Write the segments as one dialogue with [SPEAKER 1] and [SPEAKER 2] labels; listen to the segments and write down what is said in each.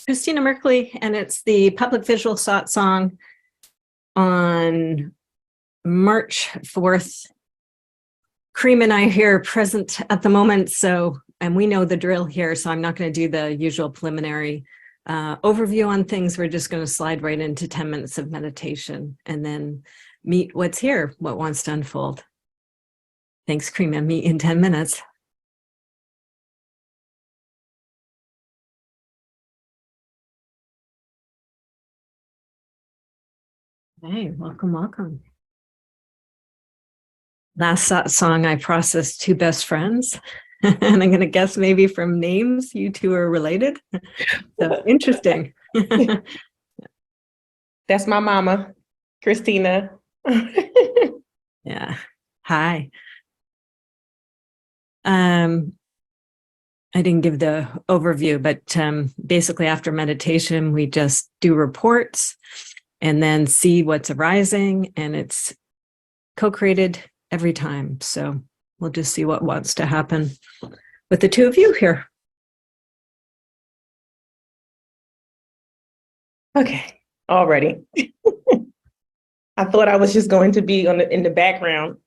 [SPEAKER 1] Christina Merkley, and it's the public visual Satsang on March 4th. Karima and I are here present at the moment, and we know the drill here, so I'm not going to do the usual preliminary overview on things. We're just going to slide right into 10 minutes of meditation and then meet what's here, what wants to unfold. Thanks, Karima. Meet in 10 minutes. Hey, welcome, welcome. Last song, I processed two best friends, and I'm going to guess maybe from names, you two are related. So interesting.
[SPEAKER 2] That's my mama, Christina.
[SPEAKER 1] Yeah. Hi. I didn't give the overview, but basically after meditation, we just do reports and then see what's arising, and it's co-created every time. So we'll just see what wants to happen with the two of you here.
[SPEAKER 2] Okay, already. I thought I was just going to be in the background.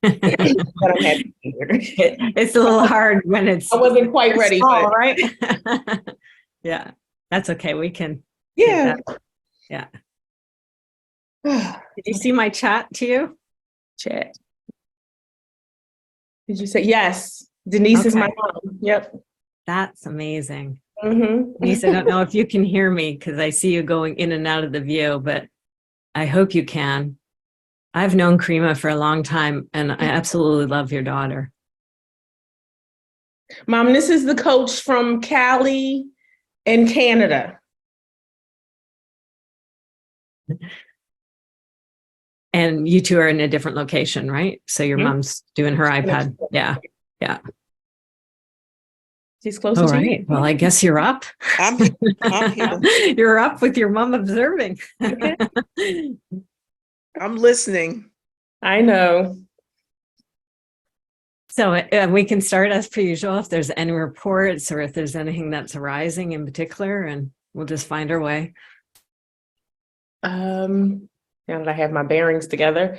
[SPEAKER 2] But I'm happy to be here.
[SPEAKER 1] It's a little hard when I
[SPEAKER 2] wasn't quite ready.
[SPEAKER 1] Small, right? Yeah, that's okay. We can.
[SPEAKER 2] Yeah.
[SPEAKER 1] Yeah. Did you see my chat to you?
[SPEAKER 2] Chat. Did you say yes? Denise is my mom. Yep.
[SPEAKER 1] That's amazing.
[SPEAKER 2] Mm-hmm.
[SPEAKER 1] Denise, I don't know if you can hear me because I see you going in and out of the view, but I hope you can. I've known Karima for a long time, and I absolutely love your daughter.
[SPEAKER 2] Mom, this is the coach from Cali in Canada.
[SPEAKER 1] And you two are in a different location, right? So your mom's doing her iPad. Yeah. Yeah.
[SPEAKER 2] She's closer to
[SPEAKER 1] right. You. Well, I guess you're up.
[SPEAKER 3] I'm here.
[SPEAKER 1] You're up with your mom observing.
[SPEAKER 2] Okay.
[SPEAKER 3] I'm listening.
[SPEAKER 2] I know.
[SPEAKER 1] So we can start as per usual if there's any reports or if there's anything that's arising in particular, and we'll just find our way.
[SPEAKER 2] Now that I have my bearings together.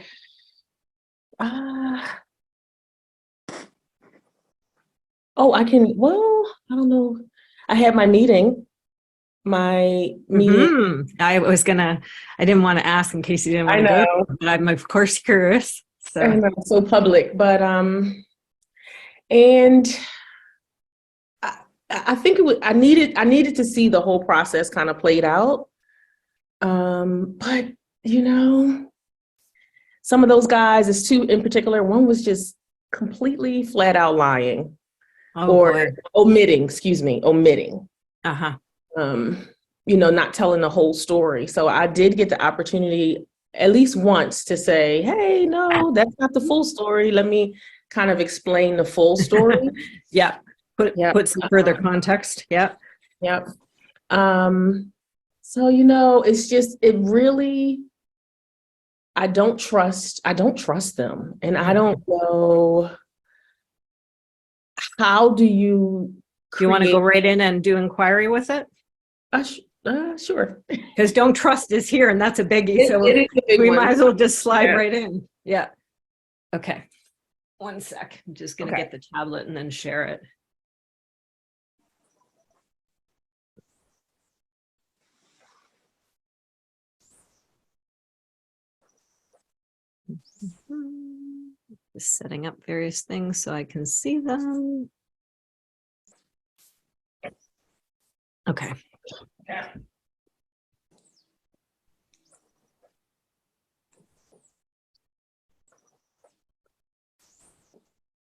[SPEAKER 2] I don't know. I had my meeting. I
[SPEAKER 1] didn't want to ask in case you didn't want to go, but I'm of course curious. So
[SPEAKER 2] I know, so public, but and I think I needed to see the whole process kind of played out. But some of those guys, it's two in particular, one was just completely flat out lying omitting.
[SPEAKER 1] Uh-huh.
[SPEAKER 2] Not telling the whole story. So I did get the opportunity at least once to say, hey, no, that's not the full story. Let me kind of explain the full story.
[SPEAKER 1] Yeah. Put some further context. Yeah.
[SPEAKER 2] Yep. So, it's just, it really, I don't trust them. And I don't know, how do you
[SPEAKER 1] want to go right in and do inquiry with it?
[SPEAKER 2] Sure.
[SPEAKER 1] Because don't trust is here, and that's a biggie. So we might as well just slide right in. Yeah. Okay. One sec. I'm just going to get the tablet and then share it. Just setting up various things so I can see them. Okay.
[SPEAKER 2] Yeah.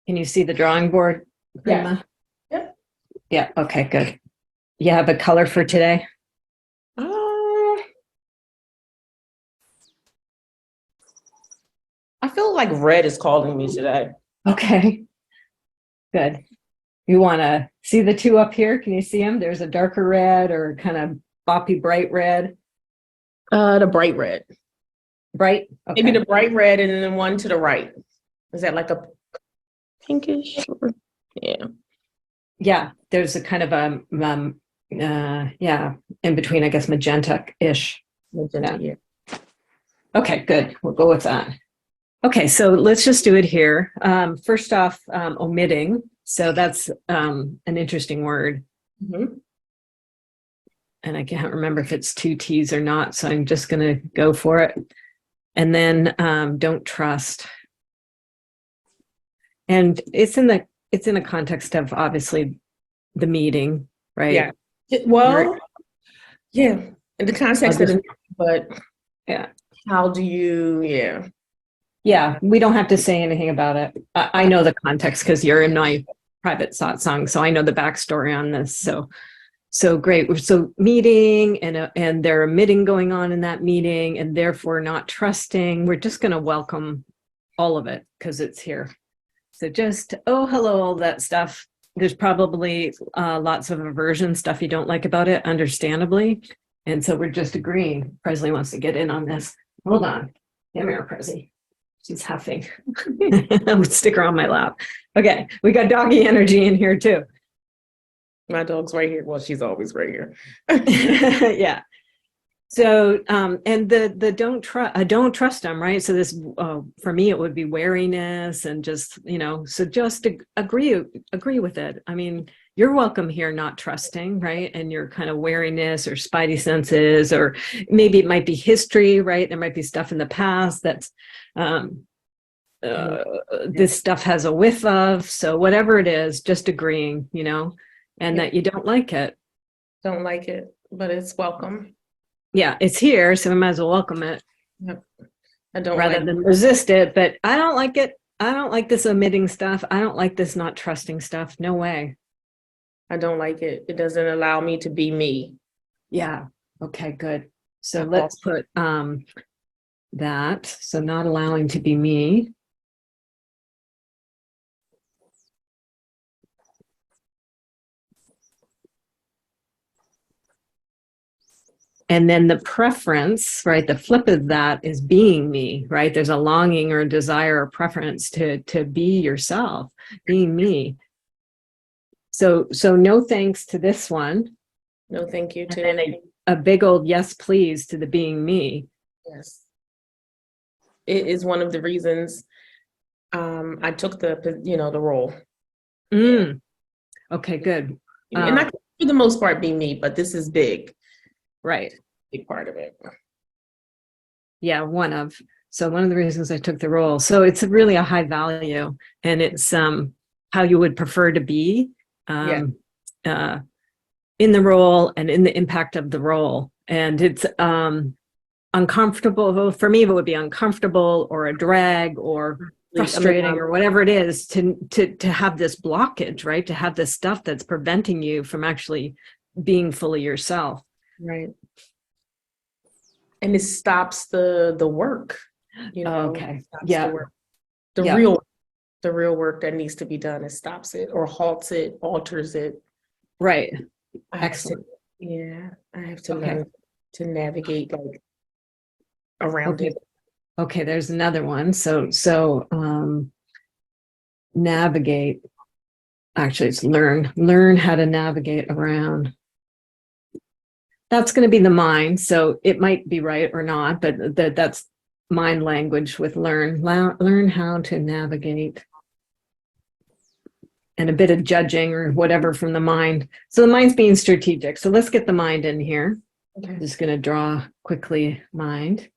[SPEAKER 1] Can you see the drawing board, Karima?
[SPEAKER 2] Yeah.
[SPEAKER 1] Yeah. Okay, good. You have a color for today?
[SPEAKER 2] I feel like red is calling me today.
[SPEAKER 1] Okay. Good. You want to see the two up here? Can you see them? There's a darker red or kind of boppy bright red.
[SPEAKER 2] The bright red.
[SPEAKER 1] Bright? Okay.
[SPEAKER 2] Maybe the bright red and then one to the right. Is that like a pinkish? Yeah.
[SPEAKER 1] Yeah. There's a kind of a yeah, in between, I guess, magenta-ish.
[SPEAKER 2] Magenta, yeah.
[SPEAKER 1] Okay, good. We'll go with that. Okay, so let's just do it here. First off, omitting. So that's an interesting word.
[SPEAKER 2] Mhm.
[SPEAKER 1] And I can't remember if it's two T's or not, so I'm just going to go for it. And then don't trust. And it's in the context of obviously the meeting, right?
[SPEAKER 2] Yeah. Well, yeah, in the context of the, but
[SPEAKER 1] yeah,
[SPEAKER 2] how do you, yeah.
[SPEAKER 1] yeah, we don't have to say anything about it. I know the context because you're in my private satsang, so I know the backstory on this. So great. So meeting and there are meeting going on in that meeting, and therefore not trusting. We're just going to welcome all of it because it's here. So just, oh, hello, all that stuff. There's probably lots of aversion stuff you don't like about it, understandably. And so we're just agreeing. Presley wants to get in on this. Hold on. Come here, Presley. She's huffing. I would stick her on my lap. Okay, we got doggy energy in here too.
[SPEAKER 2] My dog's right here. Well, she's always right here.
[SPEAKER 1] Yeah. So, and the don't trust them, right? So this, for me, it would be wariness and just, so just agree with it. I mean, you're welcome here, not trusting, right? And your kind of wariness or spidey senses, or maybe it might be history, right? There might be stuff in the past that's, this stuff has a whiff of. So whatever it is, just agreeing, and that you don't like it.
[SPEAKER 2] Don't like it, but it's welcome.
[SPEAKER 1] Yeah, it's here, so we might as well welcome it.
[SPEAKER 2] Yep. I don't
[SPEAKER 1] rather
[SPEAKER 2] like
[SPEAKER 1] than resist it. But I don't like it. I don't like this omitting stuff. I don't like this not trusting stuff. No way.
[SPEAKER 2] I don't like it. It doesn't allow me to be me.
[SPEAKER 1] Yeah. Okay, good. So let's put that. So not allowing to be me. And then the preference, right? The flip of that is being me, right? There's a longing or a desire or preference to be yourself, being me. So no thanks to this one.
[SPEAKER 2] No, thank you.
[SPEAKER 1] And then a big old yes, please to the being me.
[SPEAKER 2] Yes. It is one of the reasons I took the role.
[SPEAKER 1] Yeah. Okay, good.
[SPEAKER 2] And I can, for the most part, be me, but this is big.
[SPEAKER 1] Right.
[SPEAKER 2] Big part of it.
[SPEAKER 1] Yeah, one of the reasons I took the role. So it's really a high value, and it's how you would prefer to be in the role and in the impact of the role. And it's uncomfortable. For me, it would be uncomfortable or a drag or frustrating or whatever it is to have this blockage, right? To have this stuff that's preventing you from actually being fully yourself.
[SPEAKER 2] Right. And it stops the work.
[SPEAKER 1] Okay. Yeah.
[SPEAKER 2] The real work that needs to be done. It stops it or halts it, alters it.
[SPEAKER 1] Right.
[SPEAKER 2] Excellent. I have to learn to navigate around it.
[SPEAKER 1] Okay, there's another one. So navigate. Actually, it's learn how to navigate around. That's going to be the mind. So it might be right or not, but that's mind language with learn how to navigate. And a bit of judging or whatever from the mind. So the mind's being strategic. So let's get the mind in here.
[SPEAKER 2] Okay.
[SPEAKER 1] I'm just going to draw quickly mind.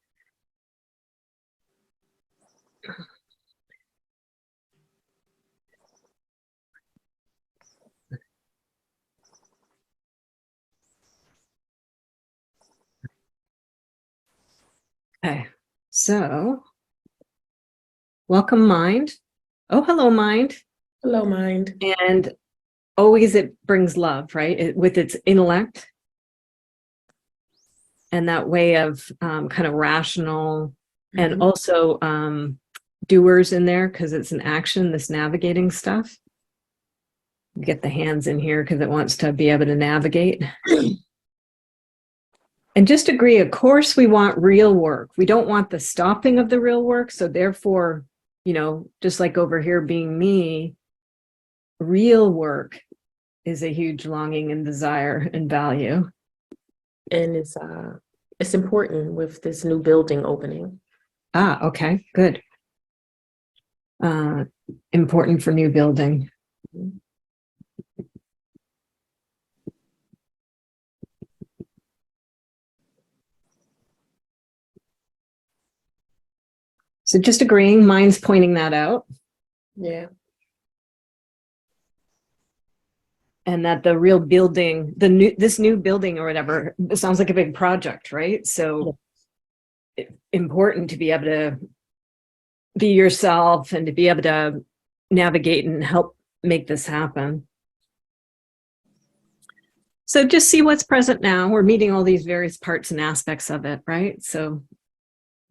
[SPEAKER 1] Okay, so welcome mind. Oh, hello mind.
[SPEAKER 2] Hello mind.
[SPEAKER 1] And always it brings love, right? With its intellect and that way of kind of rational and also doers in there because it's an action, this navigating stuff. Get the hands in here because it wants to be able to navigate. And just agree, of course, we want real work. We don't want the stopping of the real work. So therefore, just like over here being me, real work is a huge longing and desire and value.
[SPEAKER 2] And it's important with this new building opening.
[SPEAKER 1] Ah, okay, good. Important for new building. So just agreeing, mine's pointing that out.
[SPEAKER 2] Yeah.
[SPEAKER 1] And that the real building, this new building or whatever, it sounds like a big project, right? So important to be able to be yourself and to be able to navigate and help make this happen. So just see what's present now. We're meeting all these various parts and aspects of it, right? So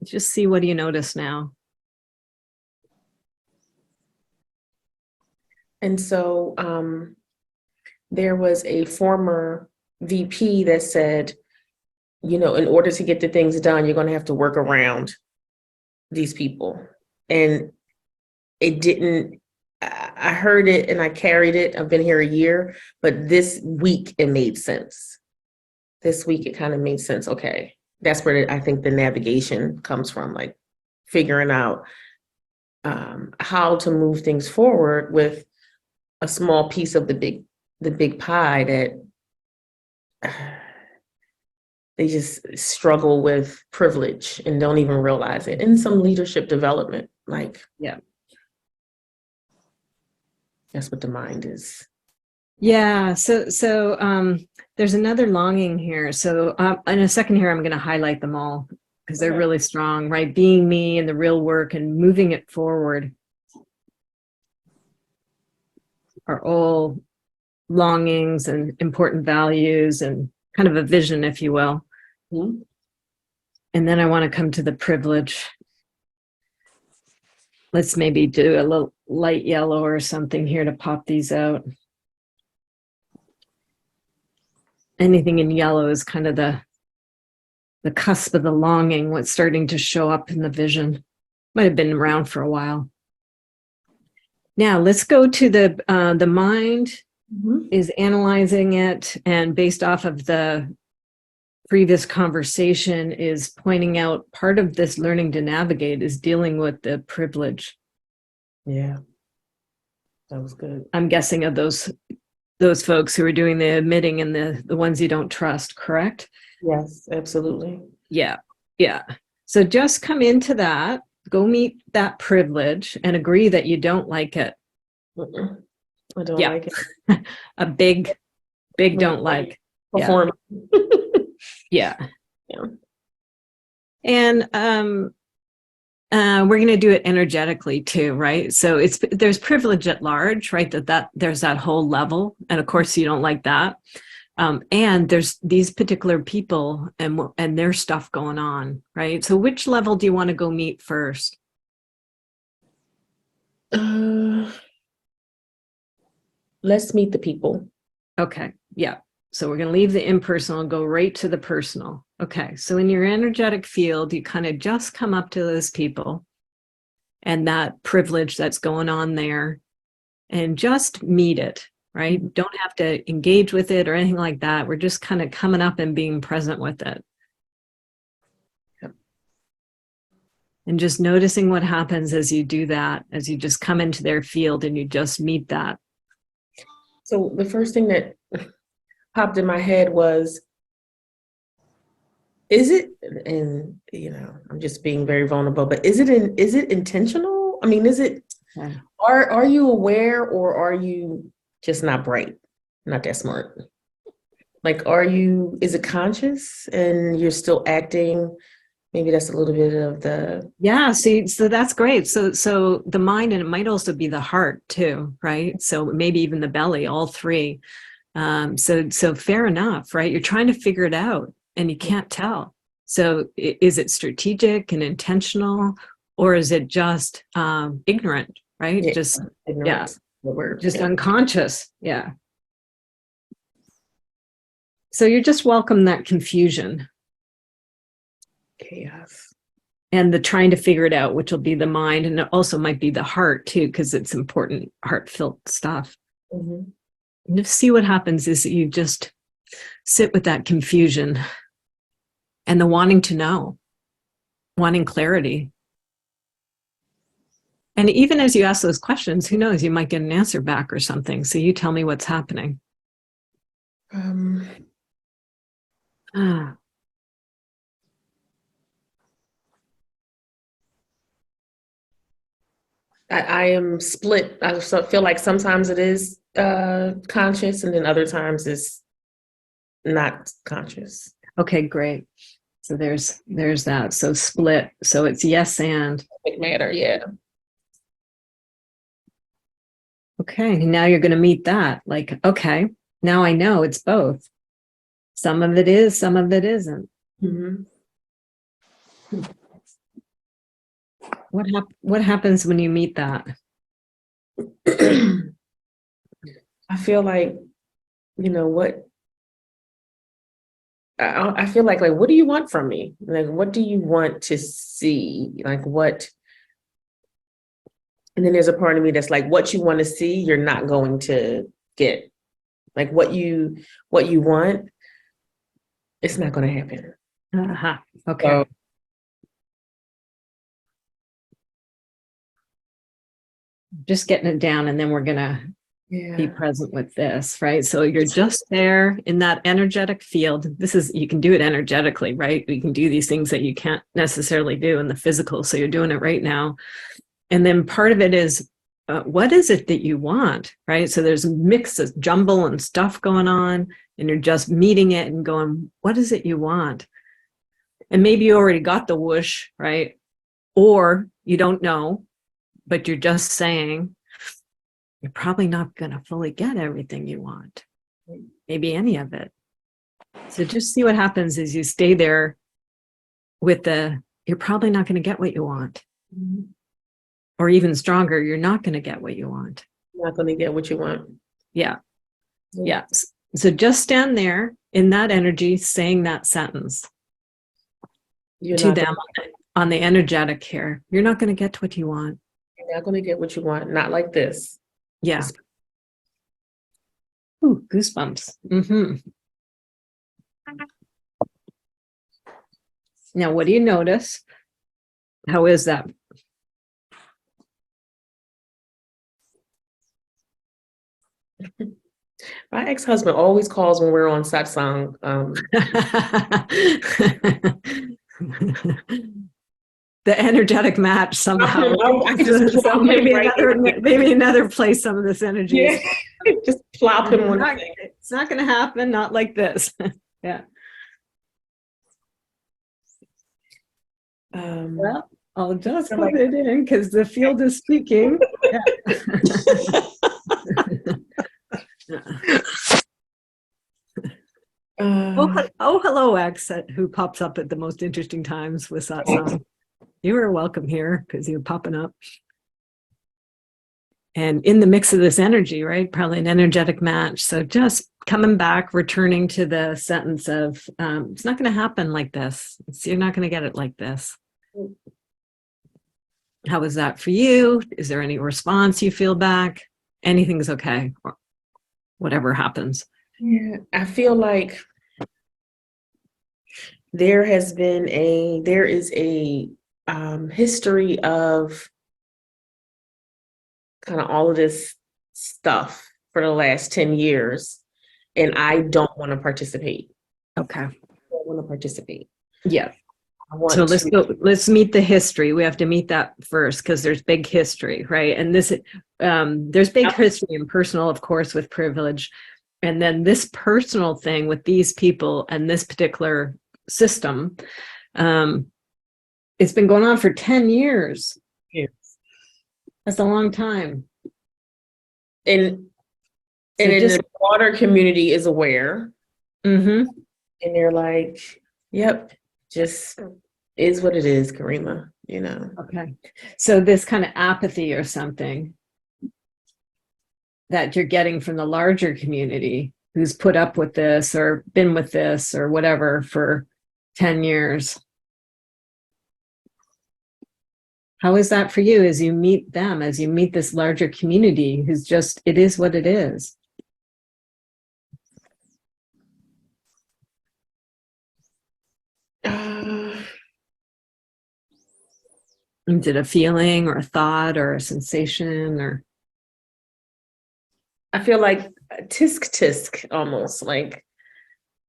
[SPEAKER 1] just see, what do you notice now?
[SPEAKER 2] And so there was a former VP that said, you know, in order to get the things done, you're going to have to work around these people. And it didn't, I heard it and I carried it. I've been here a year, but this week it made sense. This week it kind of made sense. Okay, that's where I think the navigation comes from, like figuring out how to move things forward with a small piece of the big pie that they just struggle with privilege and don't even realize it. And some leadership development, like,
[SPEAKER 1] yeah,
[SPEAKER 2] that's what the mind is.
[SPEAKER 1] Yeah. So there's another longing here. So in a second here, I'm going to highlight them all because they're really strong, right? Being me and the real work and moving it forward are all longings and important values and kind of a vision, if you will.
[SPEAKER 2] Mm-hmm.
[SPEAKER 1] And then I want to come to the privilege. Let's maybe do a little light yellow or something here to pop these out. Anything in yellow is kind of the cusp of the longing, what's starting to show up in the vision. Might have been around for a while. Now let's go to the mind is analyzing it, and based off of the previous conversation is pointing out part of this learning to navigate is dealing with the privilege.
[SPEAKER 2] Yeah, that was good.
[SPEAKER 1] I'm guessing of those folks who are doing the admitting and the ones you don't trust, correct?
[SPEAKER 2] Yes, absolutely.
[SPEAKER 1] Yeah. So just come into that, go meet that privilege and agree that you don't like it.
[SPEAKER 2] I don't like
[SPEAKER 1] it. A big don't like.
[SPEAKER 2] Perform.
[SPEAKER 1] Yeah. And we're going to do it energetically too, right? So there's privilege at large, right? That there's that whole level, and of course you don't like that. And there's these particular people and their stuff going on, right? So which level do you want to go meet first?
[SPEAKER 2] Let's meet the people.
[SPEAKER 1] Okay. Yeah. So we're going to leave the impersonal and go right to the personal. Okay. So in your energetic field, you kind of just come up to those people and that privilege that's going on there and just meet it, right? Don't have to engage with it or anything like that. We're just kind of coming up and being present with it.
[SPEAKER 2] Yep.
[SPEAKER 1] And just noticing what happens as you do that, as you just come into their field and you just meet that.
[SPEAKER 2] So the first thing that popped in my head was, is it, and you know, I'm just being very vulnerable, but is it intentional? I mean, is it, are you aware, or are you just not bright, not that smart? Like, is it conscious and you're still acting? Maybe that's a little bit of the.
[SPEAKER 1] Yeah, see, so that's great. So the mind, and it might also be the heart too, right? So maybe even the belly, all three. So fair enough, right? You're trying to figure it out and you can't tell. So is it strategic and intentional, or is it just ignorant, right?
[SPEAKER 2] Yeah,
[SPEAKER 1] just
[SPEAKER 2] ignorance.
[SPEAKER 1] Yeah, just unconscious. Yeah. So you just welcome that confusion.
[SPEAKER 2] Chaos.
[SPEAKER 1] And the trying to figure it out, which will be the mind, and it also might be the heart too, because it's important, heartfelt stuff.
[SPEAKER 2] Mm-hmm.
[SPEAKER 1] And to see what happens is that you just sit with that confusion and the wanting to know, wanting clarity. And even as you ask those questions, who knows, you might get an answer back or something. So you tell me what's happening. Ah,
[SPEAKER 2] I am split. I feel like sometimes it is conscious, and then other times it's not conscious.
[SPEAKER 1] okay, great. So there's that. So split. So it's yes and.
[SPEAKER 2] It matter, yeah.
[SPEAKER 1] Okay, now you're going to meet that. Like, okay, now I know it's both. Some of it is, some of it isn't.
[SPEAKER 2] Mm-hmm.
[SPEAKER 1] What happens when you meet that?
[SPEAKER 2] I feel like, you know what? I feel like what do you want from me? Like, what do you want to see? Like, what? And then there's a part of me that's like, what you want to see, you're not going to get. Like, what you want, it's not going to happen.
[SPEAKER 1] Uh-huh. Okay.
[SPEAKER 2] So,
[SPEAKER 1] Just getting it down, and then we're going to be
[SPEAKER 2] yeah.
[SPEAKER 1] present with this, right? So you're just there in that energetic field. This is, you can do it energetically, right? You can do these things that you can't necessarily do in the physical. So you're doing it right now. And then part of it is, what is it that you want, right? So there's a mix of jumble and stuff going on, and you're just meeting it and going, what is it you want? And maybe you already got the whoosh, right? Or you don't know, but you're just saying, you're probably not going to fully get everything you want, maybe any of it. So just see what happens as you stay there with you're probably not going to get what you want.
[SPEAKER 2] Mm-hmm.
[SPEAKER 1] Or even stronger, you're not going to get what you want.
[SPEAKER 2] You're not going to get what you want.
[SPEAKER 1] Yeah. Yeah. So just stand there in that energy, saying that sentence to them on the energetic here. You're not going to get what you want.
[SPEAKER 2] You're not going to get what you want. Not like this.
[SPEAKER 1] Yeah. Ooh, goosebumps. Mm-hmm. Now, what do you notice? How is that?
[SPEAKER 2] My ex-husband always calls when we're on Satsang.
[SPEAKER 1] The energetic match somehow.
[SPEAKER 2] I just
[SPEAKER 1] So maybe another place some of this energy.
[SPEAKER 2] Yeah. Just plop him on.
[SPEAKER 1] It's not going to happen. Not like this. Yeah. Well, I'll just put it in because the field is speaking. Hello, X, who pops up at the most interesting times with Satsang. You are welcome here because you're popping up. And in the mix of this energy, right? Probably an energetic match. So just coming back, returning to the sentence of, it's not going to happen like this. You're not going to get it like this. How was that for you? Is there any response you feel back? Anything's okay, or whatever happens.
[SPEAKER 2] Yeah, I feel like there is a history of kind of all of this stuff for the last 10 years, and I don't want to participate.
[SPEAKER 1] Okay.
[SPEAKER 2] I don't want to participate.
[SPEAKER 1] Yeah. So let's meet the history. We have to meet that first because there's big history, right? And there's big history and personal, of course, with privilege. And then this personal thing with these people and this particular system, it's been going on for 10 years.
[SPEAKER 2] Yes.
[SPEAKER 1] That's a long time.
[SPEAKER 2] And the broader community is aware.
[SPEAKER 1] Mm-hmm.
[SPEAKER 2] And they're like, yep, just is what it is, Karima, you know.
[SPEAKER 1] Okay. So this kind of apathy or something that you're getting from the larger community who's put up with this or been with this or whatever for 10 years. How is that for you as you meet them, as you meet this larger community who's just, it is what it is? Is it a feeling or a thought or a sensation or?
[SPEAKER 2] I feel like tisk tisk almost like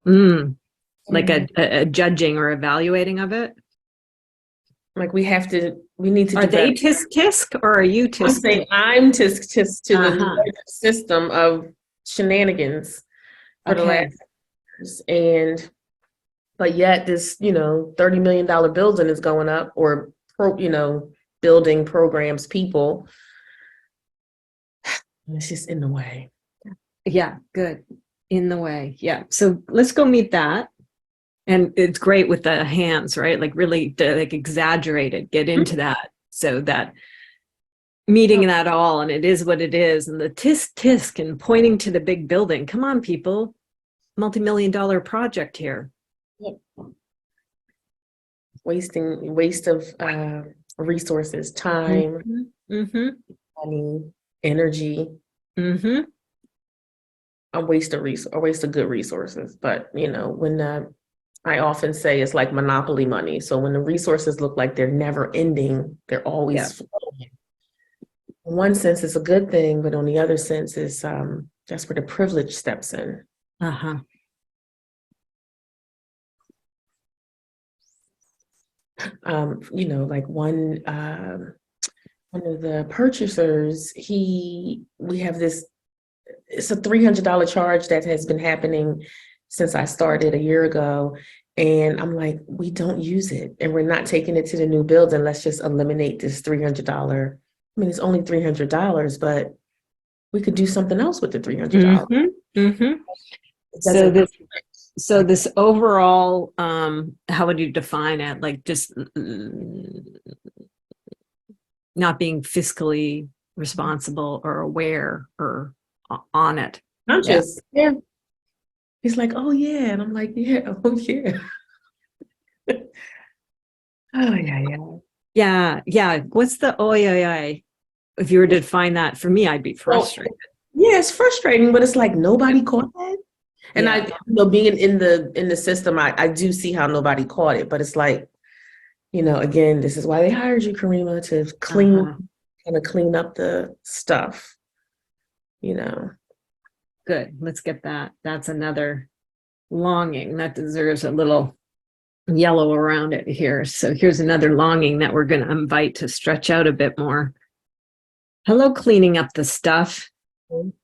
[SPEAKER 1] Like a judging or evaluating of it?
[SPEAKER 2] like we need to
[SPEAKER 1] Are they
[SPEAKER 2] develop.
[SPEAKER 1] tisk tisk or are you
[SPEAKER 2] I'm
[SPEAKER 1] tisk?
[SPEAKER 2] saying I'm tisk tisk to the
[SPEAKER 1] Uh-huh.
[SPEAKER 2] larger system of shenanigans for the
[SPEAKER 1] Okay.
[SPEAKER 2] last years. And but yet this, $30 million building is going up or building programs, people. It's just in the way.
[SPEAKER 1] Yeah, good. In the way. Yeah. So let's go meet that. And it's great with the hands, right? Like really like exaggerated, get into that. So that meeting that all, and it is what it is. And the tisk tisk and pointing to the big building. Come on, people. Multi-million-dollar project here.
[SPEAKER 2] Yep. Waste of resources, time, money, energy. A waste of good resources. But when I often say it's like monopoly money. So when the resources look like they're never ending, they're always flowing. In one sense, it's a good thing, but on the other sense, is that's where the privilege steps in.
[SPEAKER 1] Uh-huh.
[SPEAKER 2] Like one of the purchasers, we have this. It's a $300 charge that has been happening since I started a year ago. And I'm like, we don't use it and we're not taking it to the new building. Let's just eliminate this $300. I mean, it's only $300, but we could do something else with the $300.
[SPEAKER 1] So this overall, how would you define it? Like just not being fiscally responsible or aware or on it.
[SPEAKER 2] Conscious. Yeah. He's like, oh yeah. And I'm like, yeah, oh yeah. Oh yeah.
[SPEAKER 1] Yeah. What's the oh yeah? If you were to define that for me, I'd be frustrated.
[SPEAKER 2] Yeah, it's frustrating, but it's like nobody caught that. And I being in the system, I do see how nobody caught it, but it's like, again, this is why they hired you, Karima, to clean up the stuff,
[SPEAKER 1] Good. Let's get that. That's another longing that deserves a little yellow around it here. So here's another longing that we're going to invite to stretch out a bit more. Hello, cleaning up the stuff.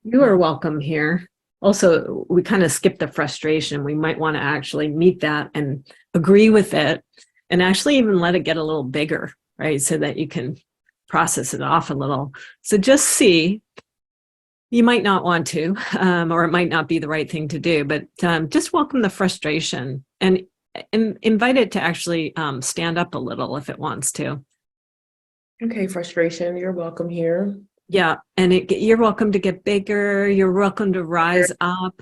[SPEAKER 1] You are welcome here. Also, we kind of skipped the frustration. We might want to actually meet that and agree with it and actually even let it get a little bigger, right? So that you can process it off a little. So just see. You might not want to, or it might not be the right thing to do, but just welcome the frustration and invite it to actually stand up a little if it wants to.
[SPEAKER 2] Okay, frustration, you're welcome here.
[SPEAKER 1] Yeah, and you're welcome to get bigger. You're welcome to rise up.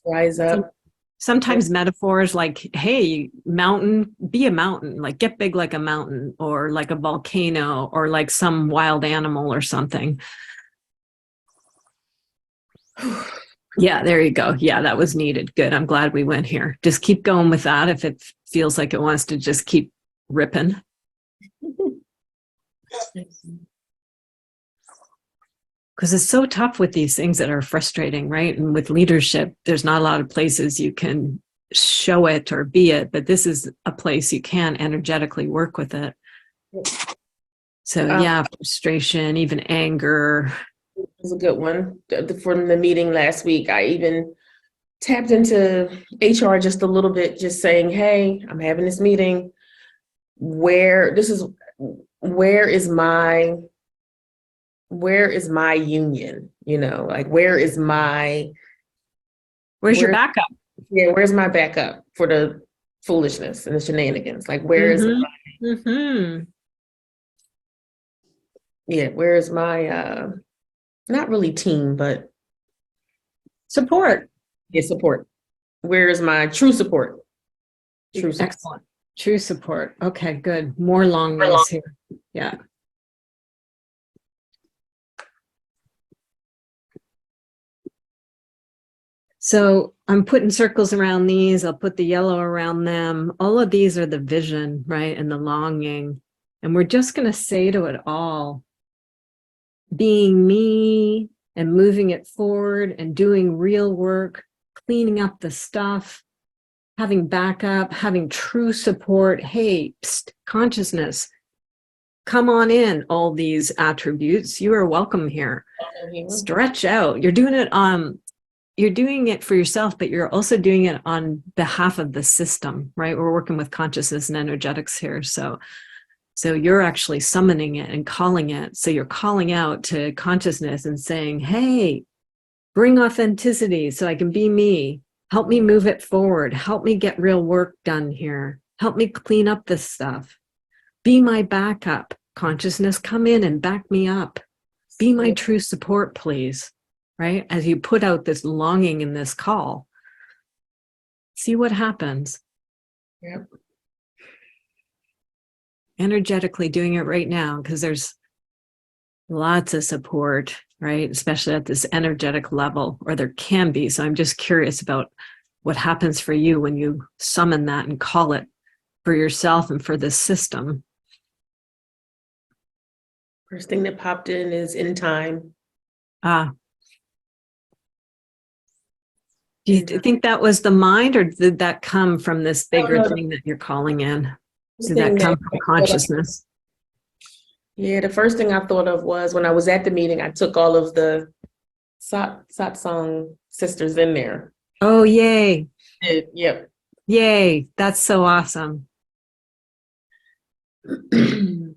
[SPEAKER 2] Rise up.
[SPEAKER 1] Sometimes metaphors like, hey, mountain, be a mountain, like get big like a mountain or like a volcano or like some wild animal or something. Yeah, there you go. Yeah, that was needed. Good. I'm glad we went here. Just keep going with that if it feels like it wants to just keep ripping. Because it's so tough with these things that are frustrating, right? And with leadership, there's not a lot of places you can show it or be it, but this is a place you can energetically work with it. So yeah, frustration, even anger.
[SPEAKER 2] It was a good one. From the meeting last week, I even tapped into HR just a little bit, just saying, hey, I'm having this meeting. Where is my union? Like where's
[SPEAKER 1] your backup?
[SPEAKER 2] Yeah, where's my backup for the foolishness and the shenanigans? Like where is where is my not really team, but
[SPEAKER 1] support.
[SPEAKER 2] Yeah, support. Where is my true support?
[SPEAKER 1] Excellent. True support. Okay, good. More longings here. Yeah. So I'm putting circles around these. I'll put the yellow around them. All of these are the vision, right? And the longing. And we're just going to say to it all, being me and moving it forward and doing real work, cleaning up the stuff, having backup, having true support. Hey, psst, consciousness, come on in, all these attributes. You are welcome here. Stretch out. You're doing it for yourself, but you're also doing it on behalf of the system, right? We're working with consciousness and energetics here. So you're actually summoning it and calling it. So you're calling out to consciousness and saying, hey, bring authenticity so I can be me. Help me move it forward. Help me get real work done here. Help me clean up this stuff. Be my backup. Consciousness, come in and back me up. Be my true support, please. Right? As you put out this longing in this call, see what happens.
[SPEAKER 2] Yep.
[SPEAKER 1] Energetically doing it right now, because there's lots of support, right? Especially at this energetic level, or there can be. So I'm just curious about what happens for you when you summon that and call it for yourself and for this system.
[SPEAKER 2] First thing that popped in is in time.
[SPEAKER 1] Do you think that was the mind, or did that come from this bigger
[SPEAKER 2] no.
[SPEAKER 1] thing that you're calling in? Did that come from consciousness?
[SPEAKER 2] Yeah, the first thing I thought of was when I was at the meeting, I took all of the Satsang sisters in there.
[SPEAKER 1] Oh, yay.
[SPEAKER 2] Yep.
[SPEAKER 1] Yay. That's so awesome.
[SPEAKER 2] And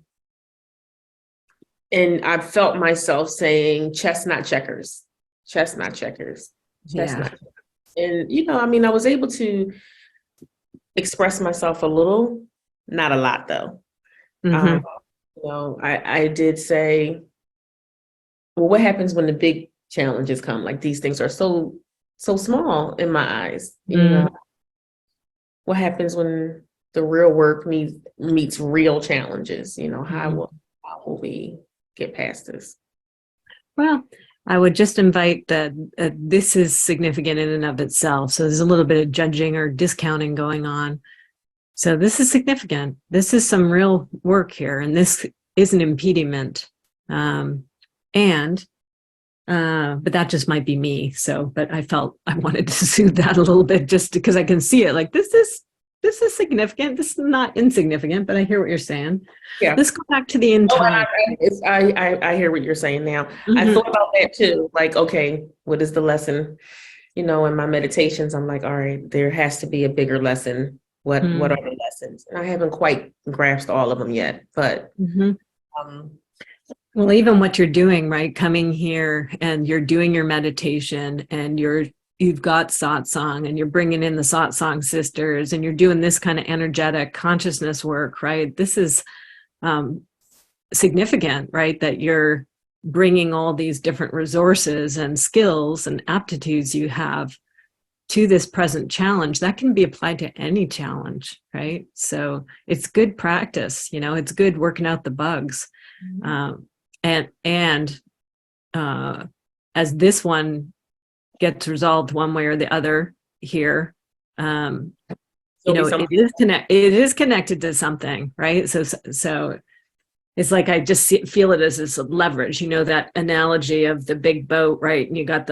[SPEAKER 2] I felt myself saying chestnut checkers, chestnut checkers, chestnut.
[SPEAKER 1] Yeah.
[SPEAKER 2] And, I was able to express myself a little, not a lot though.
[SPEAKER 1] Mm-hmm.
[SPEAKER 2] I did say, well, what happens when the big challenges come? Like these things are so small in my eyes. What happens when the real work meets real challenges? How will we get past this?
[SPEAKER 1] Well, I would just invite that this is significant in and of itself. So there's a little bit of judging or discounting going on. So this is significant. This is some real work here, and this is an impediment. But that just might be me. But I felt I wanted to soothe that a little bit, just because I can see it. Like this is significant. This is not insignificant, but I hear what you're saying.
[SPEAKER 2] Yeah.
[SPEAKER 1] Let's go back to the in time.
[SPEAKER 2] I hear what you're saying now.
[SPEAKER 1] Mm-hmm.
[SPEAKER 2] I thought about that too. Like, okay, what is the lesson? In my meditations, I'm like, all right, there has to be a bigger lesson. What are the lessons? And I haven't quite grasped all of them yet, but
[SPEAKER 1] well, even what you're doing, right? Coming here and you're doing your meditation and you've got satsang and you're bringing in the satsang sisters and you're doing this kind of energetic consciousness work, right? This is significant, right? That you're bringing all these different resources and skills and aptitudes you have to this present challenge that can be applied to any challenge, right? So it's good practice, it's good working out the bugs. And as this one gets resolved one way or the other here, it is connected to something, right? So it's like I just feel it as this leverage, that analogy of the big boat, right? And you got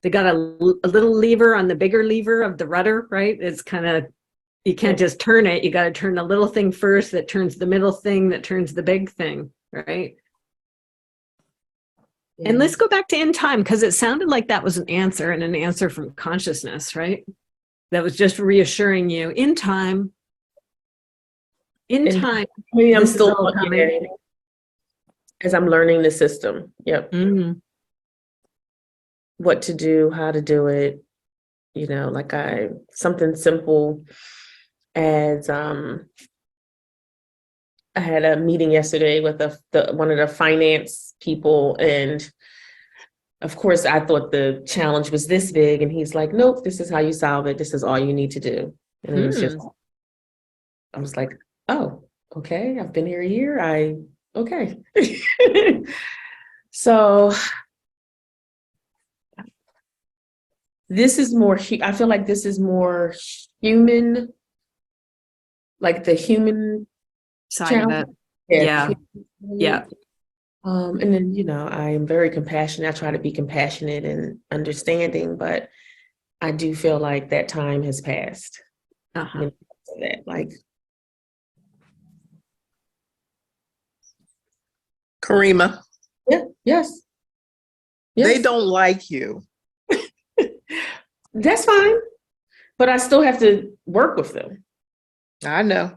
[SPEAKER 1] they got a little lever on the bigger lever of the rudder, right? It's kind of, you can't just turn it. You got to turn the little thing first that turns the middle thing that turns the big thing, right? Yeah. And let's go back to in time, because it sounded like that was an answer, and an answer from consciousness, right? That was just reassuring you in time. In time.
[SPEAKER 2] I'm still coming as I'm learning the system. Yep.
[SPEAKER 1] Mm-hmm.
[SPEAKER 2] What to do, how to do it, something simple as I had a meeting yesterday with one of the finance people, and of course I thought the challenge was this big, and he's like, nope, this is how you solve it. This is all you need to do. And it was I was like, oh, okay, I've been here a year. Okay. So this is more, I feel like this is more human, like the human
[SPEAKER 1] Side of
[SPEAKER 2] challenge.
[SPEAKER 1] it. Yeah. Yeah.
[SPEAKER 2] And then, I am very compassionate. I try to be compassionate and understanding, but I do feel like that time has passed.
[SPEAKER 1] Uh-huh.
[SPEAKER 2] When it comes to that, like,
[SPEAKER 3] Karima,
[SPEAKER 2] yeah, yes,
[SPEAKER 3] they
[SPEAKER 2] yes,
[SPEAKER 3] don't like you.
[SPEAKER 2] that's fine, but I still have to work with them.
[SPEAKER 3] I know.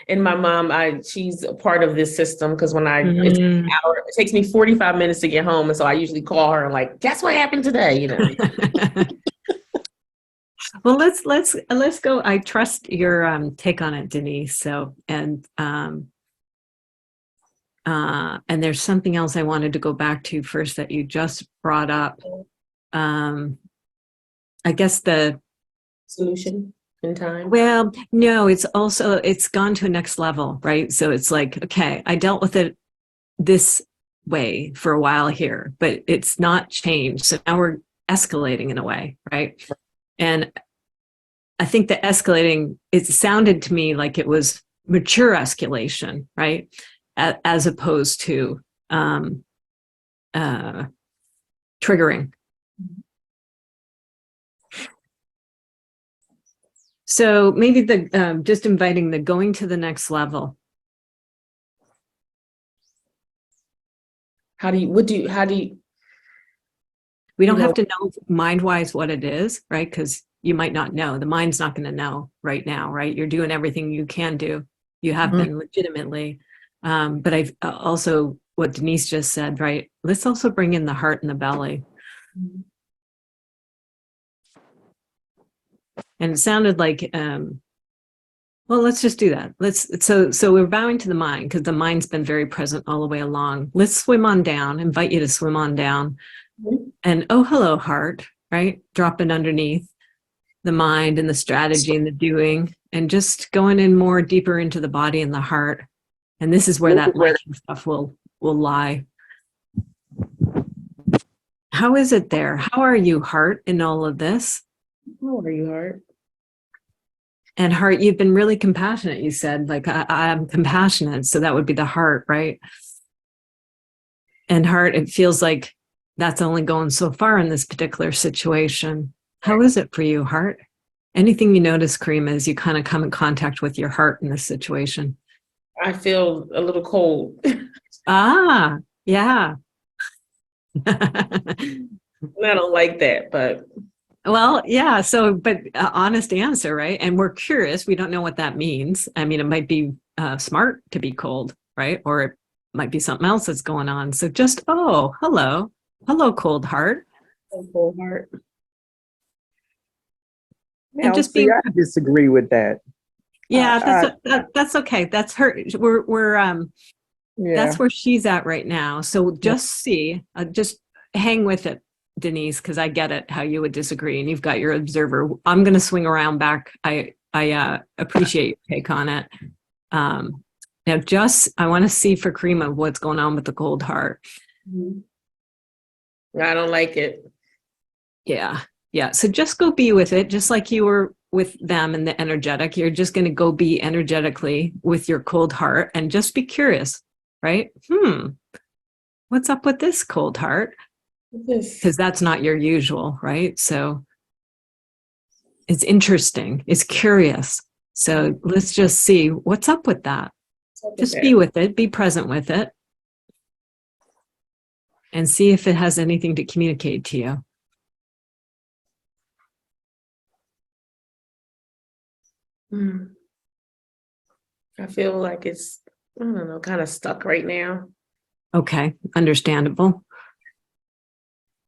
[SPEAKER 2] And my mom, she's a part of this system because when it's an
[SPEAKER 1] Mm.
[SPEAKER 2] hour, it takes me 45 minutes to get home, and so I usually call her and like, guess what happened today,
[SPEAKER 1] Well, let's go. I trust your take on it, Denise. So, and there's something else I wanted to go back to first that you just brought up. I guess
[SPEAKER 2] Solution in time.
[SPEAKER 1] well, no, it's gone to a next level, right? So it's like, okay, I dealt with it this way for a while here, but it's not changed. So now we're escalating in a way, right? And I think the escalating, it sounded to me like it was mature escalation, right? As opposed to triggering. So maybe just inviting the going to the next level.
[SPEAKER 2] How do you
[SPEAKER 1] We don't
[SPEAKER 2] You
[SPEAKER 1] have to know mind-wise what it is, right? Because you might not know. The mind's not going to know right now, right? You're doing everything you can do. You have
[SPEAKER 3] Mhm.
[SPEAKER 1] been legitimately. But I've also, what Denise just said, right? Let's also bring in the heart and the belly. And it sounded like, well, let's just do that. So we're bowing to the mind because the mind's been very present all the way along. Let's swim on down, invite you to swim on down.
[SPEAKER 2] Mhm.
[SPEAKER 1] And oh, hello, heart, right? Drop it underneath the mind and the strategy and the doing, and just going in more deeper into the body and the heart. And this is where that liking stuff will lie. How is it there? How are you, heart, in all of this?
[SPEAKER 2] How are you, Heart?
[SPEAKER 1] And heart, you've been really compassionate. You said, like, I'm compassionate. So that would be the heart, right? And heart, it feels like that's only going so far in this particular situation. How is it for you, heart? Anything you notice, Karima, as you kind of come in contact with your heart in this situation?
[SPEAKER 2] I feel a little cold.
[SPEAKER 1] Ah, yeah.
[SPEAKER 2] I don't like that, but
[SPEAKER 1] Well, yeah. So, but honest answer, right? And we're curious. We don't know what that means. I mean, it might be smart to be cold, right? Or it might be something else that's going on. So just, oh, hello, cold heart.
[SPEAKER 2] cold heart.
[SPEAKER 1] And
[SPEAKER 4] Now,
[SPEAKER 1] just
[SPEAKER 4] see,
[SPEAKER 1] being,
[SPEAKER 4] I disagree with that.
[SPEAKER 1] yeah,
[SPEAKER 4] I,
[SPEAKER 1] that's okay. That's her. We're
[SPEAKER 4] yeah.
[SPEAKER 1] that's where she's at right now. So just see, just hang with it, Denise, because I get it how you would disagree, and you've got your observer. I'm going to swing around back. I appreciate your take on it. Now, just I want to see for Karima what's going on with the cold heart.
[SPEAKER 2] I don't like it.
[SPEAKER 1] Yeah, yeah. So just go be with it, just like you were with them in the energetic. You're just going to go be energetically with your cold heart and just be curious, right? What's up with this cold heart? Because that's not your usual, right? So it's interesting, it's curious. So let's just see what's up with that. Just be with it, be present with it, and see if it has anything to communicate to you.
[SPEAKER 2] I feel like it's, I don't know, kind of stuck right now.
[SPEAKER 1] Okay, understandable.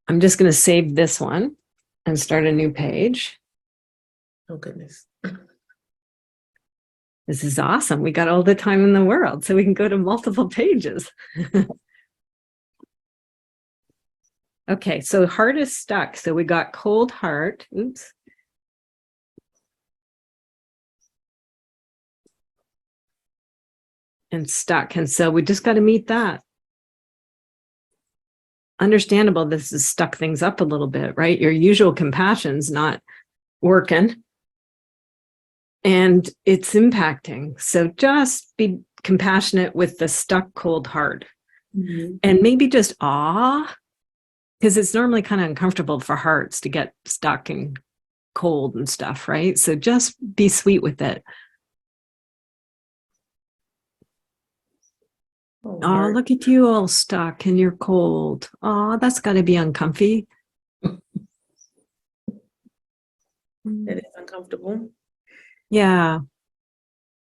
[SPEAKER 1] I'm just going to save this one and start a new page.
[SPEAKER 2] Oh, goodness.
[SPEAKER 1] This is awesome. We got all the time in the world, so we can go to multiple pages. Okay, so heart is stuck. So we got cold heart. Oops. And stuck. And so we just got to meet that. understandable this has stuck things up a little bit, right? Your usual compassion's not working and it's impacting. So just be compassionate with the stuck cold heart and maybe just awe, because it's normally kind of uncomfortable for hearts to get stuck and cold and stuff, right? So just be sweet with it. Oh, look at you all stuck and you're cold. Oh, that's got to be uncomfy.
[SPEAKER 2] It is uncomfortable.
[SPEAKER 1] Yeah.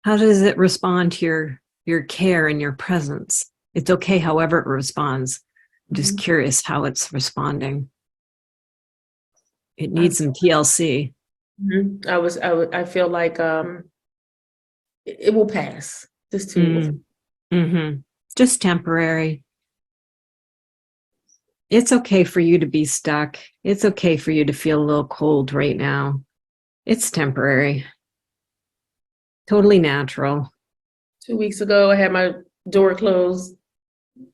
[SPEAKER 1] How does it respond to your care and your presence? It's okay however it responds. I'm just curious how it's responding. It needs some TLC.
[SPEAKER 2] I feel like it will pass. This too.
[SPEAKER 1] Just temporary. It's okay for you to be stuck. It's okay for you to feel a little cold right now. It's temporary. Totally natural.
[SPEAKER 2] 2 weeks ago, I had my door closed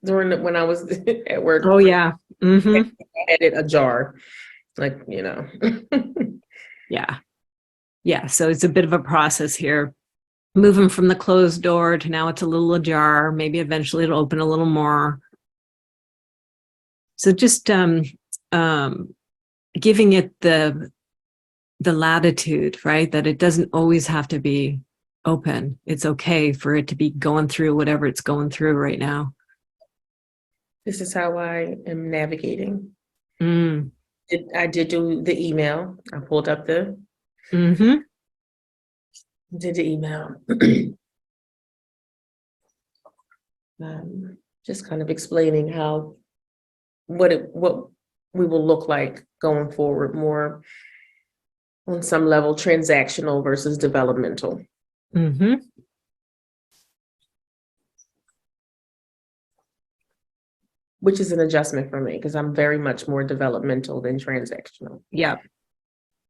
[SPEAKER 2] when I was at work.
[SPEAKER 1] Oh, yeah.
[SPEAKER 2] I had it ajar, like,
[SPEAKER 1] Yeah. Yeah. So it's a bit of a process here. Moving from the closed door to now it's a little ajar. Maybe eventually it'll open a little more. So just giving it the latitude, right? That it doesn't always have to be open. It's okay for it to be going through whatever it's going through right now.
[SPEAKER 2] This is how I am navigating.
[SPEAKER 1] Mm.
[SPEAKER 2] I did do the email. I pulled up the did the email. Just kind of explaining how what we will look like going forward, more on some level transactional versus developmental. Which is an adjustment for me because I'm very much more developmental than transactional.
[SPEAKER 1] Yeah.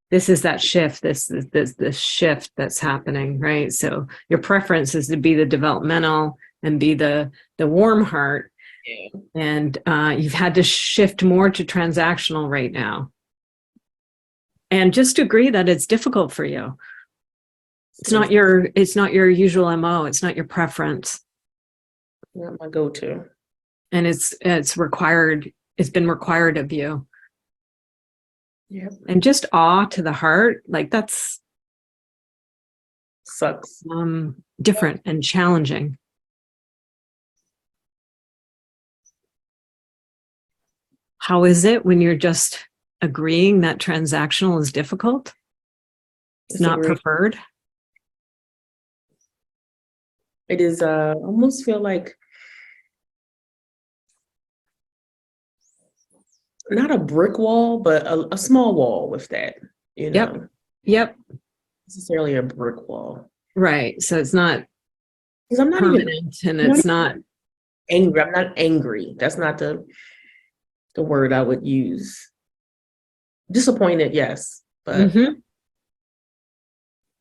[SPEAKER 1] This is that shift. This is the shift that's happening, right? So your preference is to be the developmental and be the warm heart.
[SPEAKER 2] Yeah.
[SPEAKER 1] And you've had to shift more to transactional right now. And just agree that it's difficult for you. It's not your usual MO. It's not your preference.
[SPEAKER 2] Not my go-to.
[SPEAKER 1] And it's required. It's been required of you.
[SPEAKER 2] Yeah.
[SPEAKER 1] And just awe to the heart, like that's
[SPEAKER 2] sucks.
[SPEAKER 1] Different and challenging. How is it when you're just agreeing that transactional is difficult? It's not preferred.
[SPEAKER 2] It is almost feel like not a brick wall, but a small wall with that,
[SPEAKER 1] Yep.
[SPEAKER 2] Necessarily a brick wall.
[SPEAKER 1] Right. So it's not
[SPEAKER 2] because I'm not
[SPEAKER 1] permanent and it's not
[SPEAKER 2] angry. I'm not angry. That's not the word I would use. Disappointed, yes. But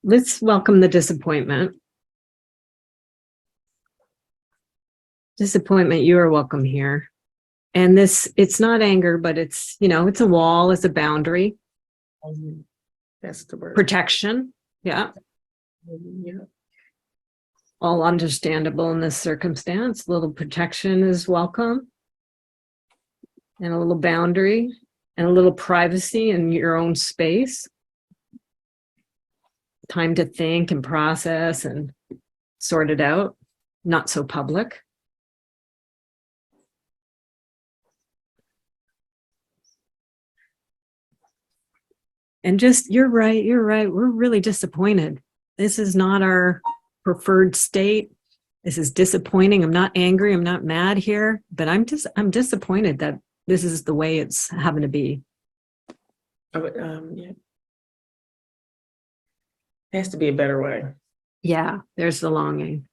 [SPEAKER 1] let's welcome the disappointment. Disappointment, you are welcome here. And it's not anger, but it's, it's a wall, it's a boundary.
[SPEAKER 2] That's the word.
[SPEAKER 1] Protection. Yeah.
[SPEAKER 2] Yeah.
[SPEAKER 1] All understandable in this circumstance. A little protection is welcome. And a little boundary and a little privacy in your own space. Time to think and process and sort it out. Not so public. And just, you're right. We're really disappointed. This is not our preferred state. This is disappointing. I'm not angry. I'm not mad here, but I'm disappointed that this is the way it's having to be.
[SPEAKER 2] Yeah. Has to be a better way.
[SPEAKER 1] Yeah, there's the longing.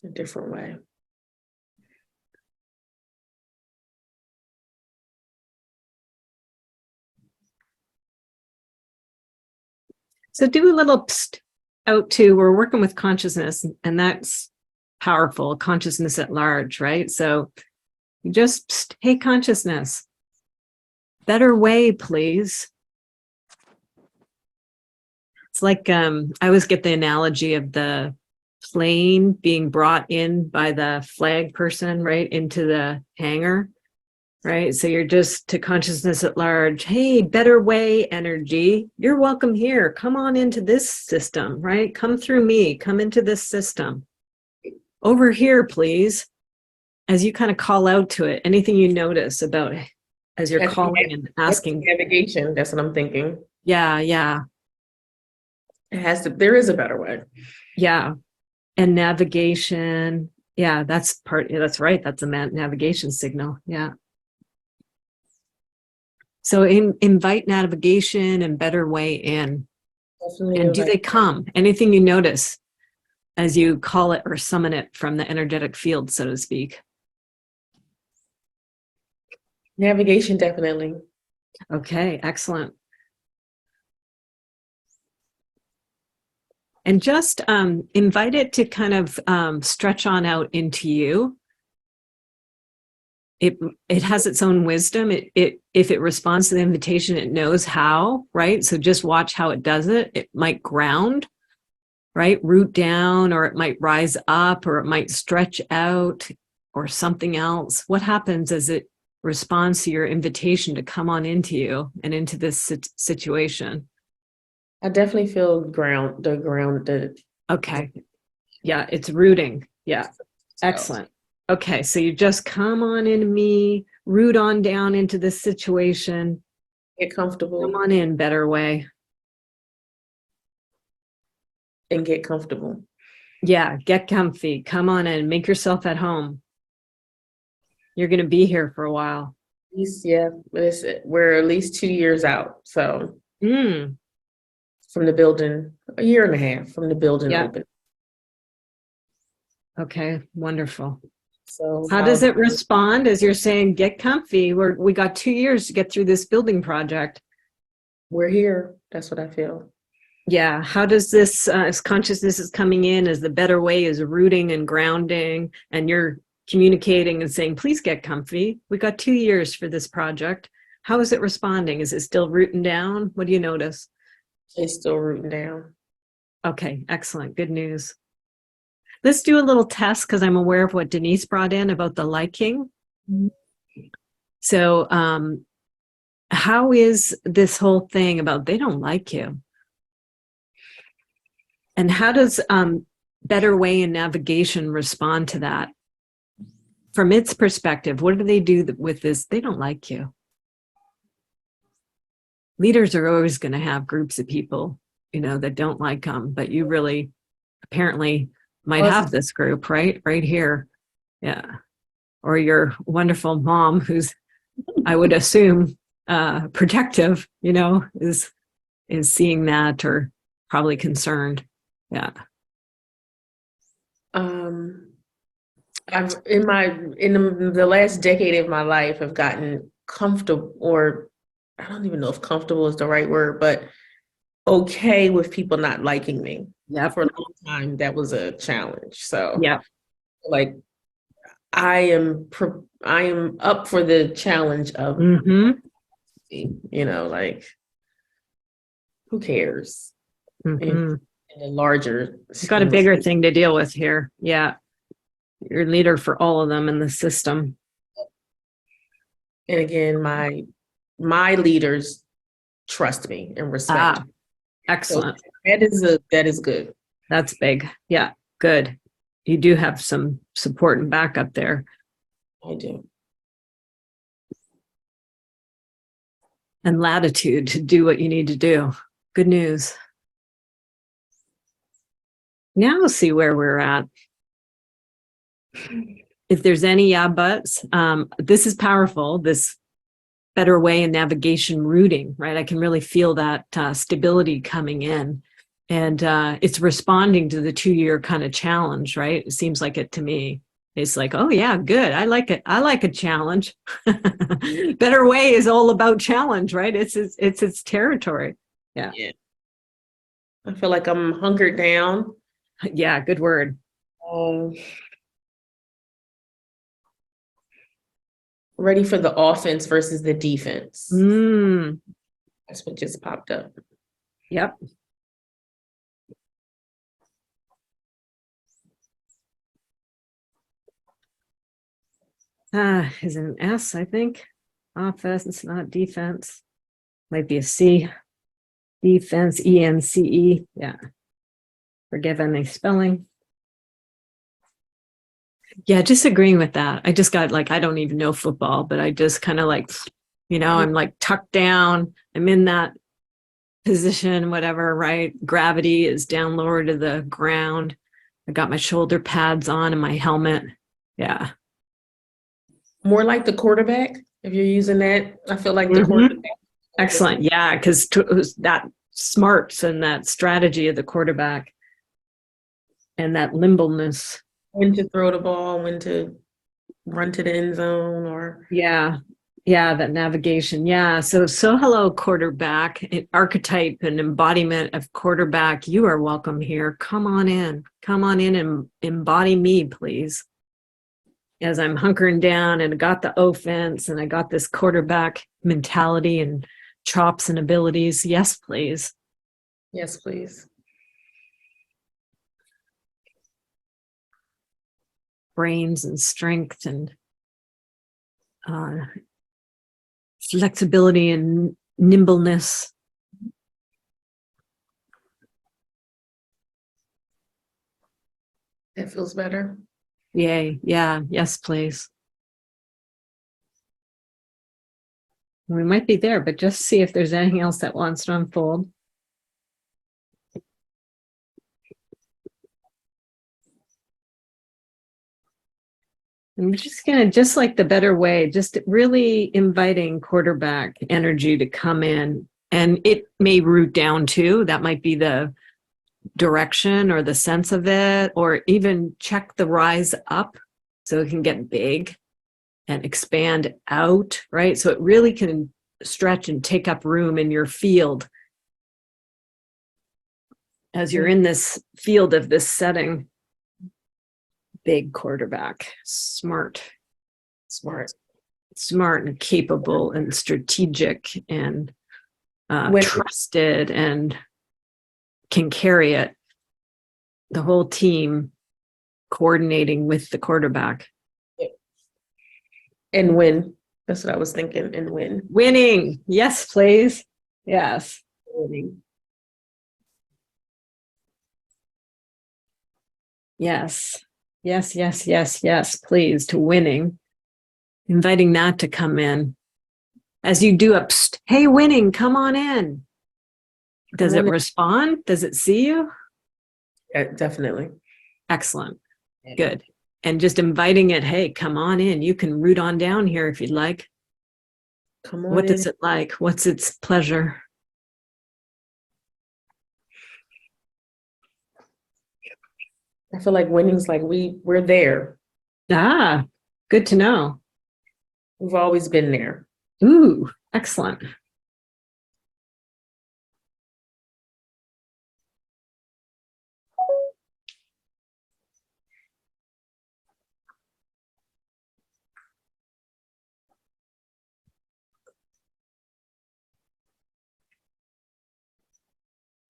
[SPEAKER 2] A different way.
[SPEAKER 1] So do a little out to, we're working with consciousness, and that's powerful, consciousness at large, right? So you just take consciousness. Better way, please. It's like I always get the analogy of the plane being brought in by the flag person, right, into the hangar, right? So you're just to consciousness at large. Hey, better way energy. You're welcome here. Come on into this system, right? Come through me. Come into this system. Over here, please. As you kind of call out to it, anything you notice about as you're calling and asking.
[SPEAKER 2] Navigation, that's what I'm thinking.
[SPEAKER 1] Yeah.
[SPEAKER 2] There is a better way.
[SPEAKER 1] Yeah. And navigation. Yeah, that's right. That's a navigation signal. Yeah. So invite navigation and better way in.
[SPEAKER 2] Definitely.
[SPEAKER 1] And do they come? Anything you notice as you call it or summon it from the energetic field, so to speak?
[SPEAKER 2] Navigation, definitely.
[SPEAKER 1] Okay, excellent. And just invite it to kind of stretch on out into you. It has its own wisdom. If it responds to the invitation, it knows how, right? So just watch how it does it. It might ground, right? Root down, or it might rise up, or it might stretch out, or something else. What happens as it responds to your invitation to come on into you and into this situation?
[SPEAKER 2] I definitely feel grounded.
[SPEAKER 1] Okay. Yeah, it's rooting. Yeah.
[SPEAKER 2] So,
[SPEAKER 1] Excellent. Okay, so you just come on into me, root on down into this situation.
[SPEAKER 2] get comfortable.
[SPEAKER 1] Come on in, better way.
[SPEAKER 2] And get comfortable.
[SPEAKER 1] Yeah, get comfy. Come on in, make yourself at home. You're going to be here for a while.
[SPEAKER 2] At least, yeah, we're at least 2 years out. So from the building, a year and a half from the building open.
[SPEAKER 1] Okay, wonderful.
[SPEAKER 2] So
[SPEAKER 1] how does it respond as you're saying, get comfy? We got 2 years to get through this building project.
[SPEAKER 2] We're here. That's what I feel.
[SPEAKER 1] Yeah. How does this, as consciousness is coming in, as the better way is rooting and grounding, and you're communicating and saying, please get comfy. We got 2 years for this project. How is it responding? Is it still rooting down? What do you notice?
[SPEAKER 2] It's still rooting down.
[SPEAKER 1] Okay, excellent. Good news. Let's do a little test because I'm aware of what Denise brought in about the liking. So how is this whole thing about they don't like you? And how does better way and navigation respond to that? From its perspective, what do they do with this? They don't like you. Leaders are always going to have groups of people, that don't like them, but you really apparently might have this group, right? Right here. Yeah. Or your wonderful mom, who's, I would assume, protective, is seeing that or probably concerned. Yeah.
[SPEAKER 2] I've in the last decade of my life, I've gotten comfortable, or I don't even know if comfortable is the right word, but okay with people not liking me.
[SPEAKER 1] Yeah.
[SPEAKER 2] For a long time, that was a challenge. So
[SPEAKER 1] yeah,
[SPEAKER 2] like I am up for the challenge of, like, who cares? In the larger,
[SPEAKER 1] you've got a bigger thing to deal with here. Yeah. You're leader for all of them in the system.
[SPEAKER 2] And again, my leaders trust me and respect.
[SPEAKER 1] Excellent.
[SPEAKER 2] So that is good.
[SPEAKER 1] That's big. Yeah, good. You do have some support and backup there.
[SPEAKER 2] I do.
[SPEAKER 1] And latitude to do what you need to do. Good news. Now we'll see where we're at. If there's any buts, this is powerful, this better way in navigation rooting, right? I can really feel that stability coming in. And it's responding to the 2-year kind of challenge, right? It seems like it to me. It's like, oh yeah, good. I like it. I like a challenge. Better way is all about challenge, right? It's its territory. Yeah.
[SPEAKER 2] I feel like I'm hunkered down.
[SPEAKER 1] Yeah, good word.
[SPEAKER 2] ready for the offense versus the defense.
[SPEAKER 1] Mm,
[SPEAKER 2] That's what just popped up.
[SPEAKER 1] yep. Is it an S, I think? Offense, not defense. Might be a C. Defense, ENCE. Yeah. Forgive any spelling. Yeah, just agreeing with that. I just got like, I don't even know football, but I just kind of like, I'm like tucked down. I'm in that position, whatever, right? Gravity is down lower to the ground. I got my shoulder pads on and my helmet. Yeah.
[SPEAKER 2] More like the quarterback, if you're using that. I feel like the
[SPEAKER 1] Mhm.
[SPEAKER 2] quarterback.
[SPEAKER 1] Excellent. Yeah, because that smarts and that strategy of the quarterback and that limbleness.
[SPEAKER 2] When to throw the ball, when to run to the end zone, or
[SPEAKER 1] Yeah. Yeah, that navigation. Yeah. So hello, quarterback, an archetype and embodiment of quarterback. You are welcome here. Come on in. Come on in and embody me, please. As I'm hunkering down and I got the offense and I got this quarterback mentality and chops and abilities. Yes, please.
[SPEAKER 2] yes, please.
[SPEAKER 1] Brains and strength and flexibility and nimbleness.
[SPEAKER 2] That feels better.
[SPEAKER 1] Yay. Yeah. Yes, please. We might be there, but just see if there's anything else that wants to unfold. I'm just going to, just like the better way, just really inviting quarterback energy to come in. And it may root down too. That might be the direction or the sense of it, or even check the rise up so it can get big and expand out, right? So it really can stretch and take up room in your field as you're in this field of this setting. Big quarterback, smart and capable and strategic and trusted and can carry it. The whole team coordinating with the quarterback.
[SPEAKER 2] And win. That's what I was thinking. And win.
[SPEAKER 1] Winning. Yes, please. Yes.
[SPEAKER 2] Winning.
[SPEAKER 1] Yes. Yes, yes, yes, yes, please, to winning. Inviting that to come in. As you do up, hey, winning, come on in. Does it respond? Does it see you?
[SPEAKER 2] Yeah, definitely.
[SPEAKER 1] Excellent. Good. And just inviting it, hey, come on in. You can root on down here if you'd like.
[SPEAKER 2] Come on.
[SPEAKER 1] What does it like? What's its pleasure?
[SPEAKER 2] I feel like winning's like we're there.
[SPEAKER 1] Ah, good to know.
[SPEAKER 2] We've always been there.
[SPEAKER 1] Ooh, excellent.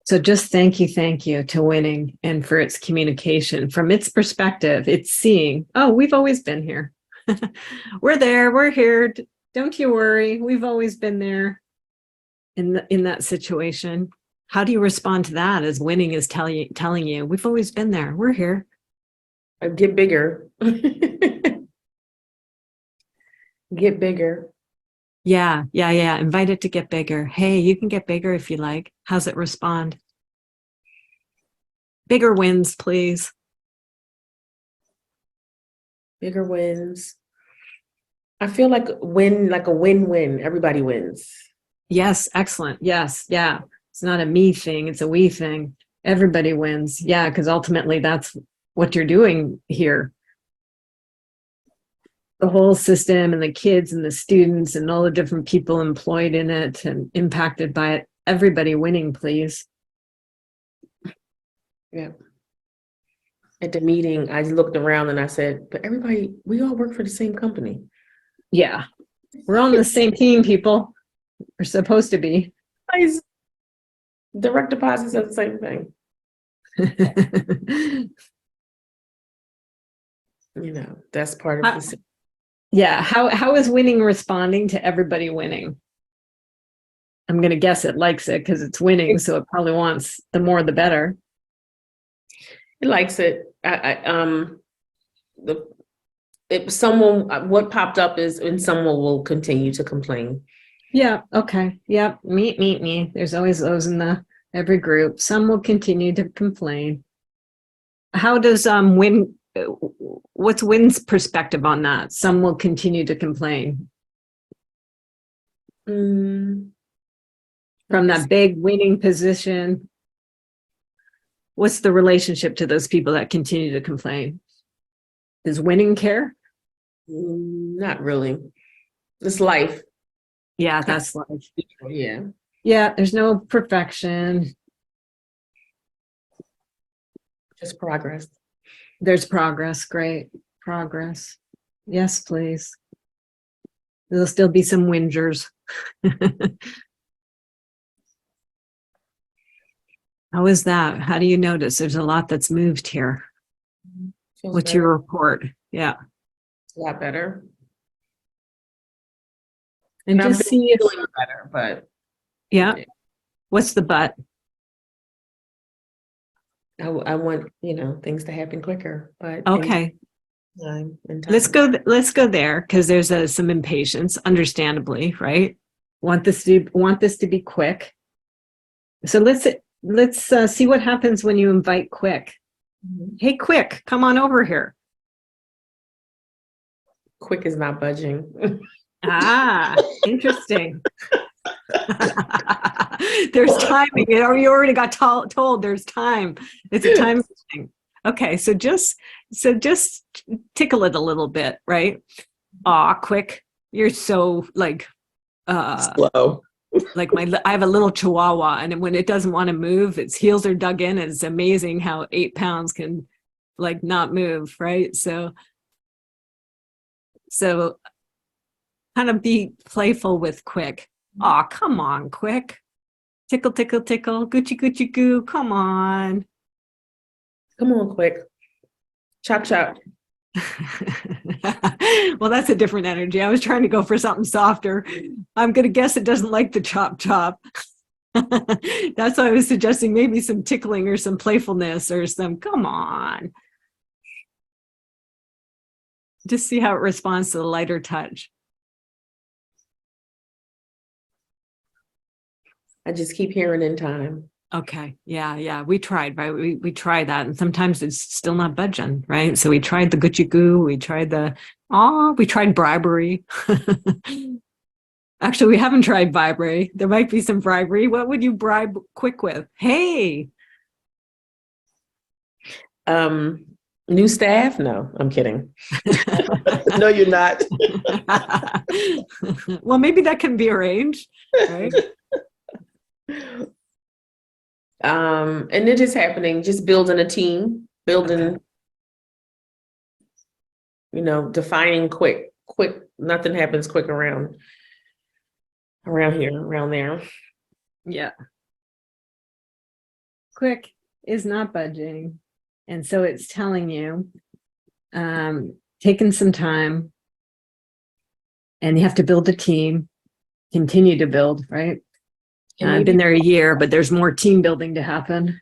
[SPEAKER 1] So just thank you to winning and for its communication. From its perspective, it's seeing, oh, we've always been here. We're there, we're here. Don't you worry. We've always been there in that situation. How do you respond to that as winning is telling you, we've always been there. We're here.
[SPEAKER 2] Get bigger. Get bigger.
[SPEAKER 1] Yeah. Invite it to get bigger. Hey, you can get bigger if you like. How's it respond? Bigger wins, please.
[SPEAKER 2] Bigger wins. I feel like a win-win. Everybody wins.
[SPEAKER 1] Yes, excellent. Yes, yeah. It's not a me thing, it's a we thing. Everybody wins. Yeah, because ultimately that's what you're doing here. The whole system and the kids and the students and all the different people employed in it and impacted by it. Everybody winning, please.
[SPEAKER 2] Yeah. At the meeting, I looked around and I said, but everybody, we all work for the same company.
[SPEAKER 1] Yeah, We're on the same team, people. We're supposed to be.
[SPEAKER 2] Nice. Direct deposits are the same thing. That's part of the.
[SPEAKER 1] Yeah. How is winning responding to everybody winning? I'm going to guess it likes it because it's winning. So it probably wants the more, the better.
[SPEAKER 2] It likes it. What popped up is and someone will continue to complain.
[SPEAKER 1] Yeah. Okay. Yeah. Me. There's always those in every group. Some will continue to complain. How does win? What's Win's perspective on that? Some will continue to complain. From that big winning position. What's the relationship to those people that continue to complain? Does winning care?
[SPEAKER 2] Not really. It's life.
[SPEAKER 1] Yeah, that's life.
[SPEAKER 2] Yeah.
[SPEAKER 1] Yeah, there's no perfection.
[SPEAKER 2] Just progress.
[SPEAKER 1] There's progress. Great. Progress. Yes, please. There'll still be some whingers. How is that? How do you notice? There's a lot that's moved here.
[SPEAKER 2] Feels
[SPEAKER 1] What's
[SPEAKER 2] better.
[SPEAKER 1] your report? Yeah.
[SPEAKER 2] A lot better.
[SPEAKER 1] And
[SPEAKER 2] I'm
[SPEAKER 1] just see if,
[SPEAKER 2] feeling better, but
[SPEAKER 1] yeah. What's the but?
[SPEAKER 2] I want, things to happen quicker, but
[SPEAKER 1] Okay.
[SPEAKER 2] time and time.
[SPEAKER 1] Let's go there because there's some impatience, understandably, right? Want this to be quick. So let's see what happens when you invite quick. Hey, quick, come on over here.
[SPEAKER 2] Quick is not budging.
[SPEAKER 1] Ah, interesting. There's timing. You already got told there's time. It's a time thing. Okay, so just tickle it a little bit, right? Aw, quick. You're so
[SPEAKER 3] Slow.
[SPEAKER 1] like I have a little chihuahua, and when it doesn't want to move, its heels are dug in, and it's amazing how 8 pounds can not move, right? So kind of be playful with quick. Aw, come on, quick. Tickle, tickle, tickle, Gucci, Gucci, goo, come on.
[SPEAKER 2] Come on, quick. Chop, chop.
[SPEAKER 1] Well, that's a different energy. I was trying to go for something softer. I'm going to guess it doesn't like the chop, chop. That's why I was suggesting maybe some tickling or some playfulness or some, come on. Just see how it responds to the lighter touch.
[SPEAKER 2] I just keep hearing in time.
[SPEAKER 1] Okay. Yeah. We tried, right? We tried that. And sometimes it's still not budging, right? So we tried the Gucci goo. We tried we tried bribery. Actually, we haven't tried bribery. There might be some bribery. What would you bribe quick with? Hey.
[SPEAKER 2] New staff? No, I'm kidding.
[SPEAKER 3] No, you're not.
[SPEAKER 1] Well, maybe that can be arranged, right?
[SPEAKER 2] And it is happening, just building a team, defining quick, nothing happens quick around here, around there.
[SPEAKER 1] Yeah. Quick is not budging. And so it's telling you, taking some time, and you have to build a team, continue to build, right? I've been there a year, but there's more team building to happen.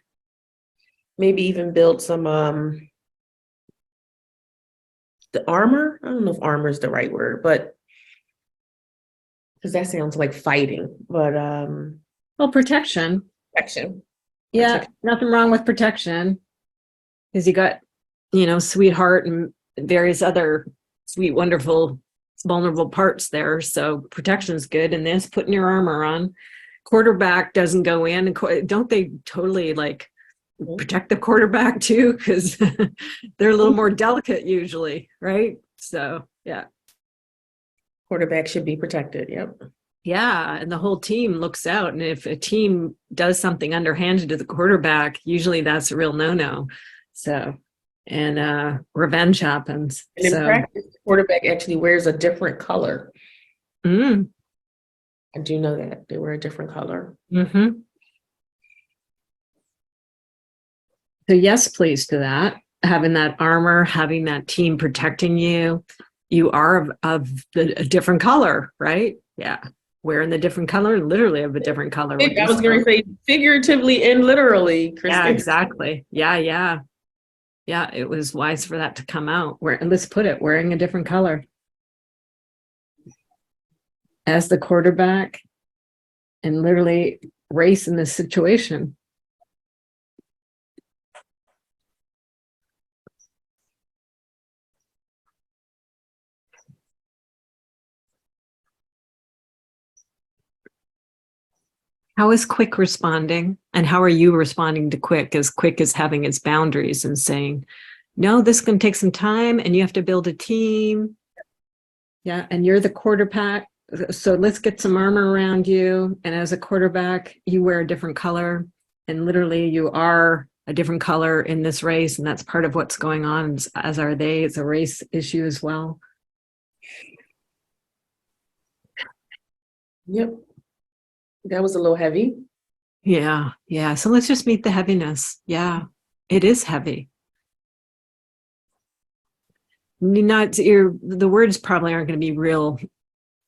[SPEAKER 2] Maybe even build some the armor. I don't know if armor is the right word, but because that sounds like fighting. But
[SPEAKER 1] well, protection.
[SPEAKER 2] Protection.
[SPEAKER 1] Yeah, nothing wrong with protection, because you got, sweetheart and various other sweet, wonderful, vulnerable parts there. So protection is good, and this putting your armor on. Quarterback doesn't go in, and don't they totally protect the quarterback too, because they're a little more delicate usually, right? So yeah,
[SPEAKER 2] quarterback should be protected. Yep.
[SPEAKER 1] Yeah, and the whole team looks out, and if a team does something underhanded to the quarterback, usually that's a real no-no. So, and revenge happens.
[SPEAKER 2] And in practice, the quarterback actually wears a different color.
[SPEAKER 1] Mm.
[SPEAKER 2] I do know that they were a different color.
[SPEAKER 1] Mm-hmm. So yes, please to that. Having that armor, having that team protecting you. You are a different color, right? Yeah. Wearing the different color, literally of a different color.
[SPEAKER 2] I was going to say figuratively and literally, Kristen.
[SPEAKER 1] Yeah, exactly. Yeah. Yeah, it was wise for that to come out. And let's put it, wearing a different color. As the quarterback and literally race in this situation. How is Quick responding? And how are you responding to Quick as having its boundaries and saying, no, this is going to take some time and you have to build a team. Yeah, and you're the quarterback. So let's get some armor around you. And as a quarterback, you wear a different color. And literally you are a different color in this race. And that's part of what's going on, as are they. It's a race issue as well.
[SPEAKER 2] Yep. That was a little heavy.
[SPEAKER 1] Yeah. So let's just meet the heaviness. Yeah, it is heavy. The words probably aren't going to be real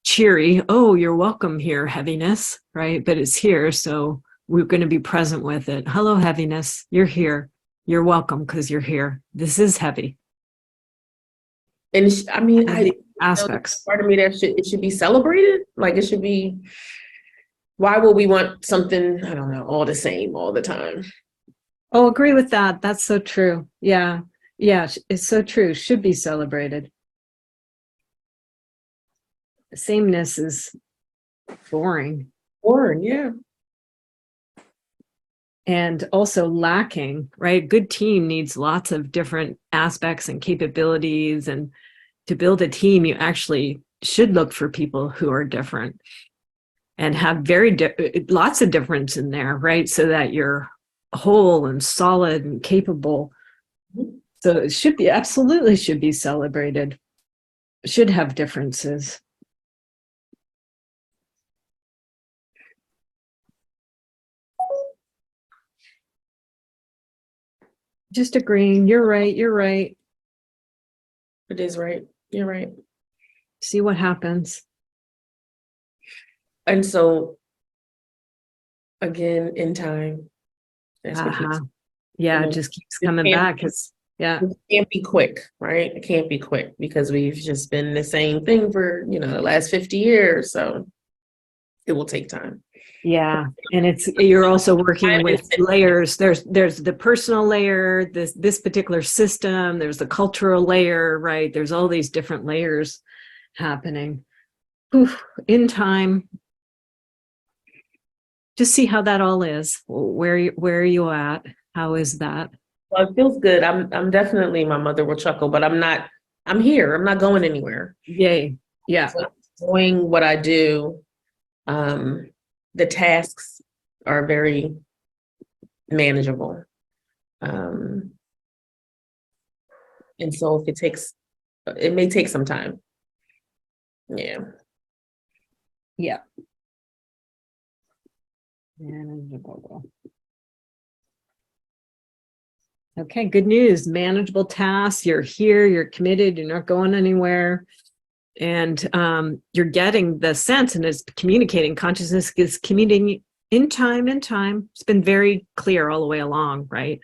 [SPEAKER 1] cheery. Oh, you're welcome here, heaviness, right? But it's here, so we're going to be present with it. Hello, heaviness. You're here. You're welcome because you're here. This is heavy.
[SPEAKER 2] And I mean,
[SPEAKER 1] aspects.
[SPEAKER 2] Part of me that it should be celebrated. Like it should be. Why would we want something, I don't know, all the same all the time?
[SPEAKER 1] Oh, agree with that. That's so true. Yeah, it's so true. Should be celebrated. Sameness is boring.
[SPEAKER 2] Boring, yeah.
[SPEAKER 1] And also lacking, right? Good team needs lots of different aspects and capabilities. And to build a team, you actually should look for people who are different and have lots of difference in there, right? So that you're whole and solid and capable. So it absolutely should be celebrated. Should have differences. Just agreeing. You're right.
[SPEAKER 2] It is right. You're right.
[SPEAKER 1] See what happens.
[SPEAKER 2] And so, again, in time. That's what
[SPEAKER 1] yeah, it just keeps coming back. It
[SPEAKER 2] can't be quick, right? It can't be quick because we've just been the same thing for, the last 50 years. So it will take time.
[SPEAKER 1] Yeah. And you're also working with layers. There's the personal layer, this particular system, there's the cultural layer, right? There's all these different layers happening. In time. Just see how that all is. Where are you at? How is that?
[SPEAKER 2] Well, it feels good. I'm definitely, my mother will chuckle, but I'm here. I'm not going anywhere.
[SPEAKER 1] Yay. Yeah.
[SPEAKER 2] So doing what I do. The tasks are very manageable. And so it may take some time. Yeah.
[SPEAKER 1] Manageable. Okay, good news. Manageable tasks. You're here, you're committed, you're not going anywhere. And you're getting the sense, and it's communicating. Consciousness is communicating in time. It's been very clear all the way along, right?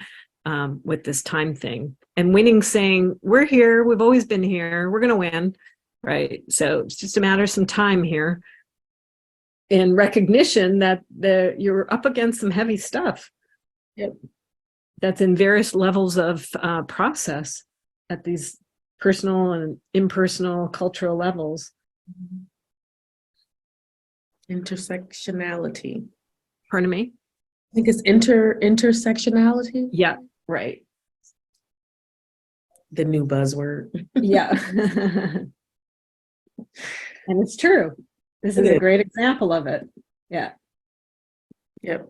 [SPEAKER 1] With this time thing. And winning, saying, we're here, we've always been here, we're going to win, right? So it's just a matter of some time here. In recognition that you're up against some heavy stuff.
[SPEAKER 2] Yep.
[SPEAKER 1] That's in various levels of process at these personal and impersonal cultural levels.
[SPEAKER 2] Intersectionality.
[SPEAKER 1] Pardon me?
[SPEAKER 2] I think it's intersectionality.
[SPEAKER 1] Yeah, right.
[SPEAKER 2] The new buzzword.
[SPEAKER 1] Yeah. And it's true. This is a great example of it. Yeah.
[SPEAKER 2] Yep.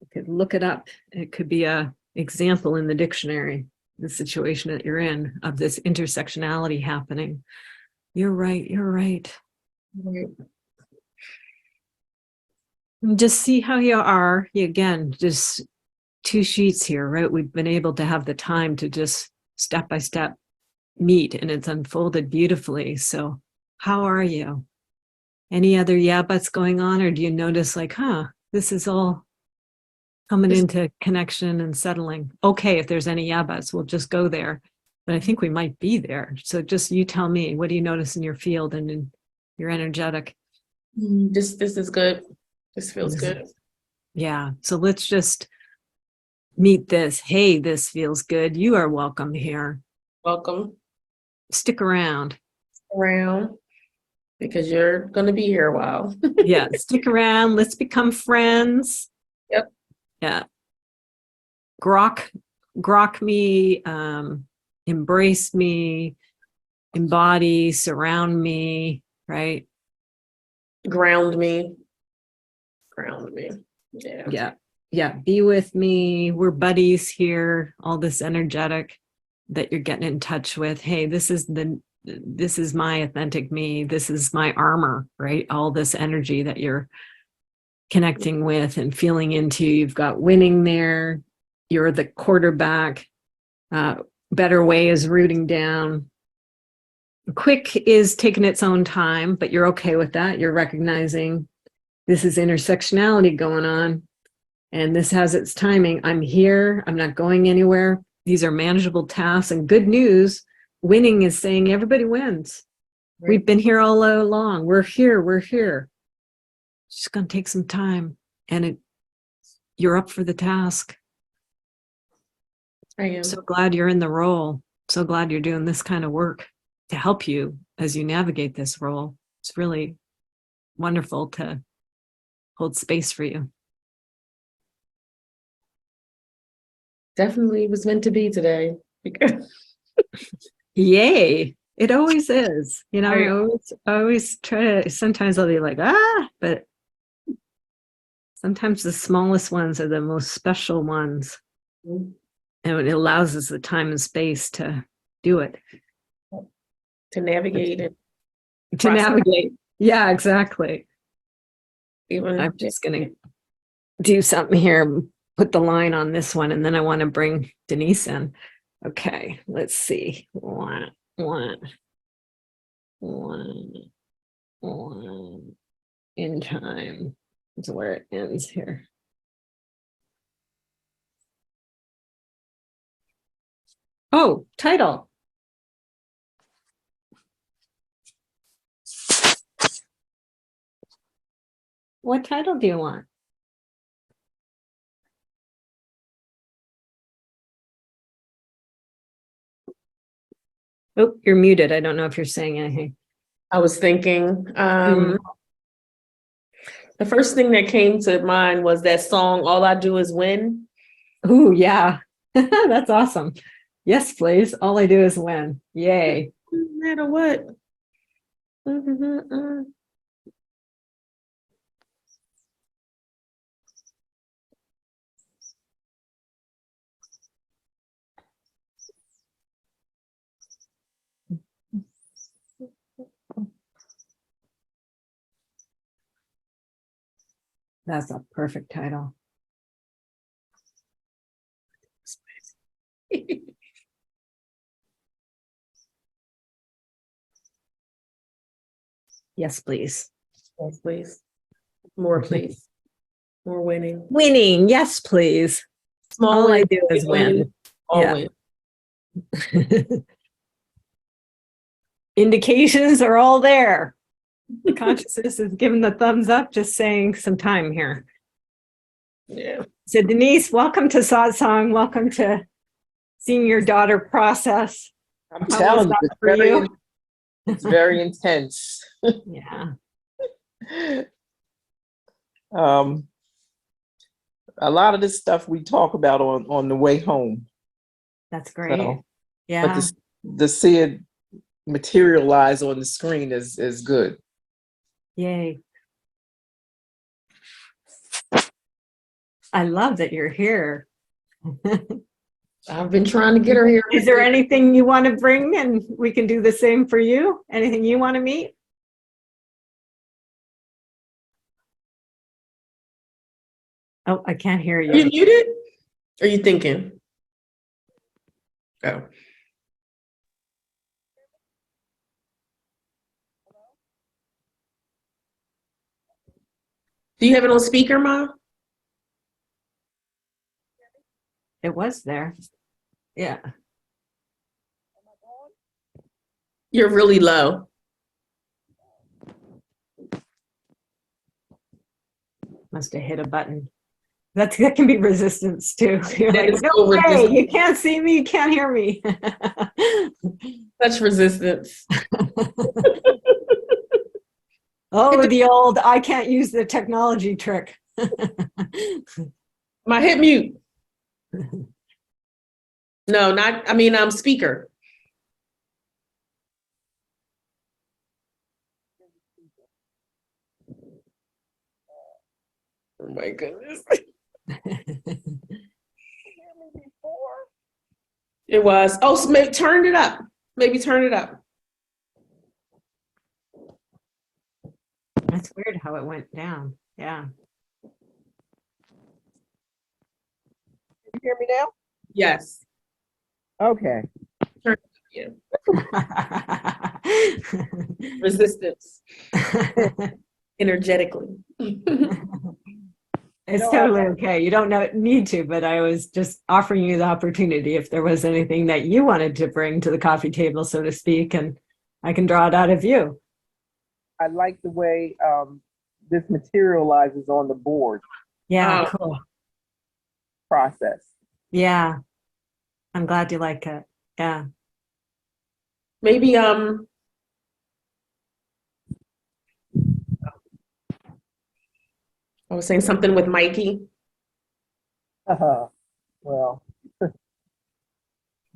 [SPEAKER 1] You could look it up. It could be a example in the dictionary. the situation that you're in, of this intersectionality happening. You're right. You're right. And just see how you are. Again, just 2 sheets here, right? We've been able to have the time to just step by step meet, and it's unfolded beautifully. So how are you? Any other yeah buts going on, or do you notice like, this is all coming into connection and settling? Okay, if there's any yeah buts, we'll just go there. But I think we might be there. So just you tell me, what do you notice in your field and in your energetic?
[SPEAKER 2] This is good. This feels good.
[SPEAKER 1] Yeah. So let's just meet this. Hey, this feels good. You are welcome here.
[SPEAKER 2] Welcome.
[SPEAKER 1] Stick around.
[SPEAKER 2] Because you're going to be here a while.
[SPEAKER 1] Yeah, stick around. Let's become friends.
[SPEAKER 2] Yep.
[SPEAKER 1] Yeah. Grok me, embrace me, embody, surround me, right?
[SPEAKER 2] Ground me. Yeah.
[SPEAKER 1] Yeah. Be with me. We're buddies here. All this energetic that you're getting in touch with. Hey, this is my authentic me. This is my armor, right? All this energy that you're connecting with and feeling into. You've got winning there. You're the quarterback. Better way is rooting down. Quick is taking its own time, but you're okay with that. You're recognizing this is intersectionality going on, and this has its timing. I'm here. I'm not going anywhere. These are manageable tasks. And good news, winning is saying everybody wins. Right. We've been here all along. We're here. It's just going to take some time, and you're up for the task.
[SPEAKER 2] I am.
[SPEAKER 1] So glad you're in the role. So glad you're doing this kind of work to help you as you navigate this role. It's really wonderful to hold space for you.
[SPEAKER 2] Definitely was meant to be today.
[SPEAKER 1] Yay. It always is. You know, I always try to, sometimes I'll be like, but sometimes the smallest ones are the most special ones. Mm-hmm. And it allows us the time and space to do it.
[SPEAKER 2] To navigate it.
[SPEAKER 1] To navigate. Yeah, exactly.
[SPEAKER 2] Even
[SPEAKER 1] I'm just going to do something here, put the line on this one, and then I want to bring Denise in. Okay, let's see. One. In time is where it ends here. Oh, title. What title do you want? Oh, you're muted. I don't know if you're saying anything.
[SPEAKER 2] I was thinking, the first thing that came to mind was that song, All I Do Is Win.
[SPEAKER 1] Oh, yeah. That's awesome. Yes, please. All I do is win. Yay.
[SPEAKER 2] No matter what.
[SPEAKER 1] That's a perfect title. Yes, please.
[SPEAKER 2] Yes, please. More, please. More winning.
[SPEAKER 1] Winning. Yes, please.
[SPEAKER 2] Small
[SPEAKER 1] All I do is win.
[SPEAKER 2] Always.
[SPEAKER 1] Yeah. Indications are all there. The consciousness is giving the thumbs up, just saying some time here.
[SPEAKER 2] Yeah.
[SPEAKER 1] So Denise, welcome to Satsang. Welcome to seeing your daughter process.
[SPEAKER 3] I'm telling you, it's very intense.
[SPEAKER 1] Yeah.
[SPEAKER 3] A lot of this stuff we talk about on the way home.
[SPEAKER 1] That's great. So, yeah.
[SPEAKER 3] But to see it materialize on the screen is good.
[SPEAKER 1] Yay. I love that you're here.
[SPEAKER 2] I've been trying to get her here.
[SPEAKER 1] Is there anything you want to bring, and we can do the same for you? Anything you want to meet? Oh, I can't hear
[SPEAKER 2] Are you
[SPEAKER 1] you.
[SPEAKER 2] muted? Are you thinking? Oh. Do you have it on speaker, Ma?
[SPEAKER 1] It was there. Yeah.
[SPEAKER 2] You're really low.
[SPEAKER 1] Must have hit a button. That can be resistance too. You're
[SPEAKER 2] That
[SPEAKER 1] like,
[SPEAKER 2] is
[SPEAKER 1] no
[SPEAKER 2] so
[SPEAKER 1] way,
[SPEAKER 2] resistant.
[SPEAKER 1] you can't see me, you can't hear me.
[SPEAKER 2] Such resistance.
[SPEAKER 1] Oh, the old, I can't use the technology trick.
[SPEAKER 2] My hit mute. No, not, I mean, speaker. Oh my goodness. It was. Oh, so maybe turn it up. Maybe turn it up.
[SPEAKER 1] That's weird how it went down. Yeah.
[SPEAKER 3] You hear me now?
[SPEAKER 2] Yes.
[SPEAKER 3] Okay.
[SPEAKER 2] Yeah. Resistance. Energetically.
[SPEAKER 1] It's
[SPEAKER 3] No,
[SPEAKER 1] totally okay. You don't need to, but I was just offering you the opportunity if there was anything that you wanted to bring to the coffee table, so to speak, and I can draw it out of you.
[SPEAKER 3] I like the way this materializes on the board
[SPEAKER 1] Yeah,
[SPEAKER 2] Oh.
[SPEAKER 1] cool.
[SPEAKER 3] process.
[SPEAKER 1] Yeah. I'm glad you like it. Yeah.
[SPEAKER 2] Maybe I was saying something with Mikey.
[SPEAKER 3] Well,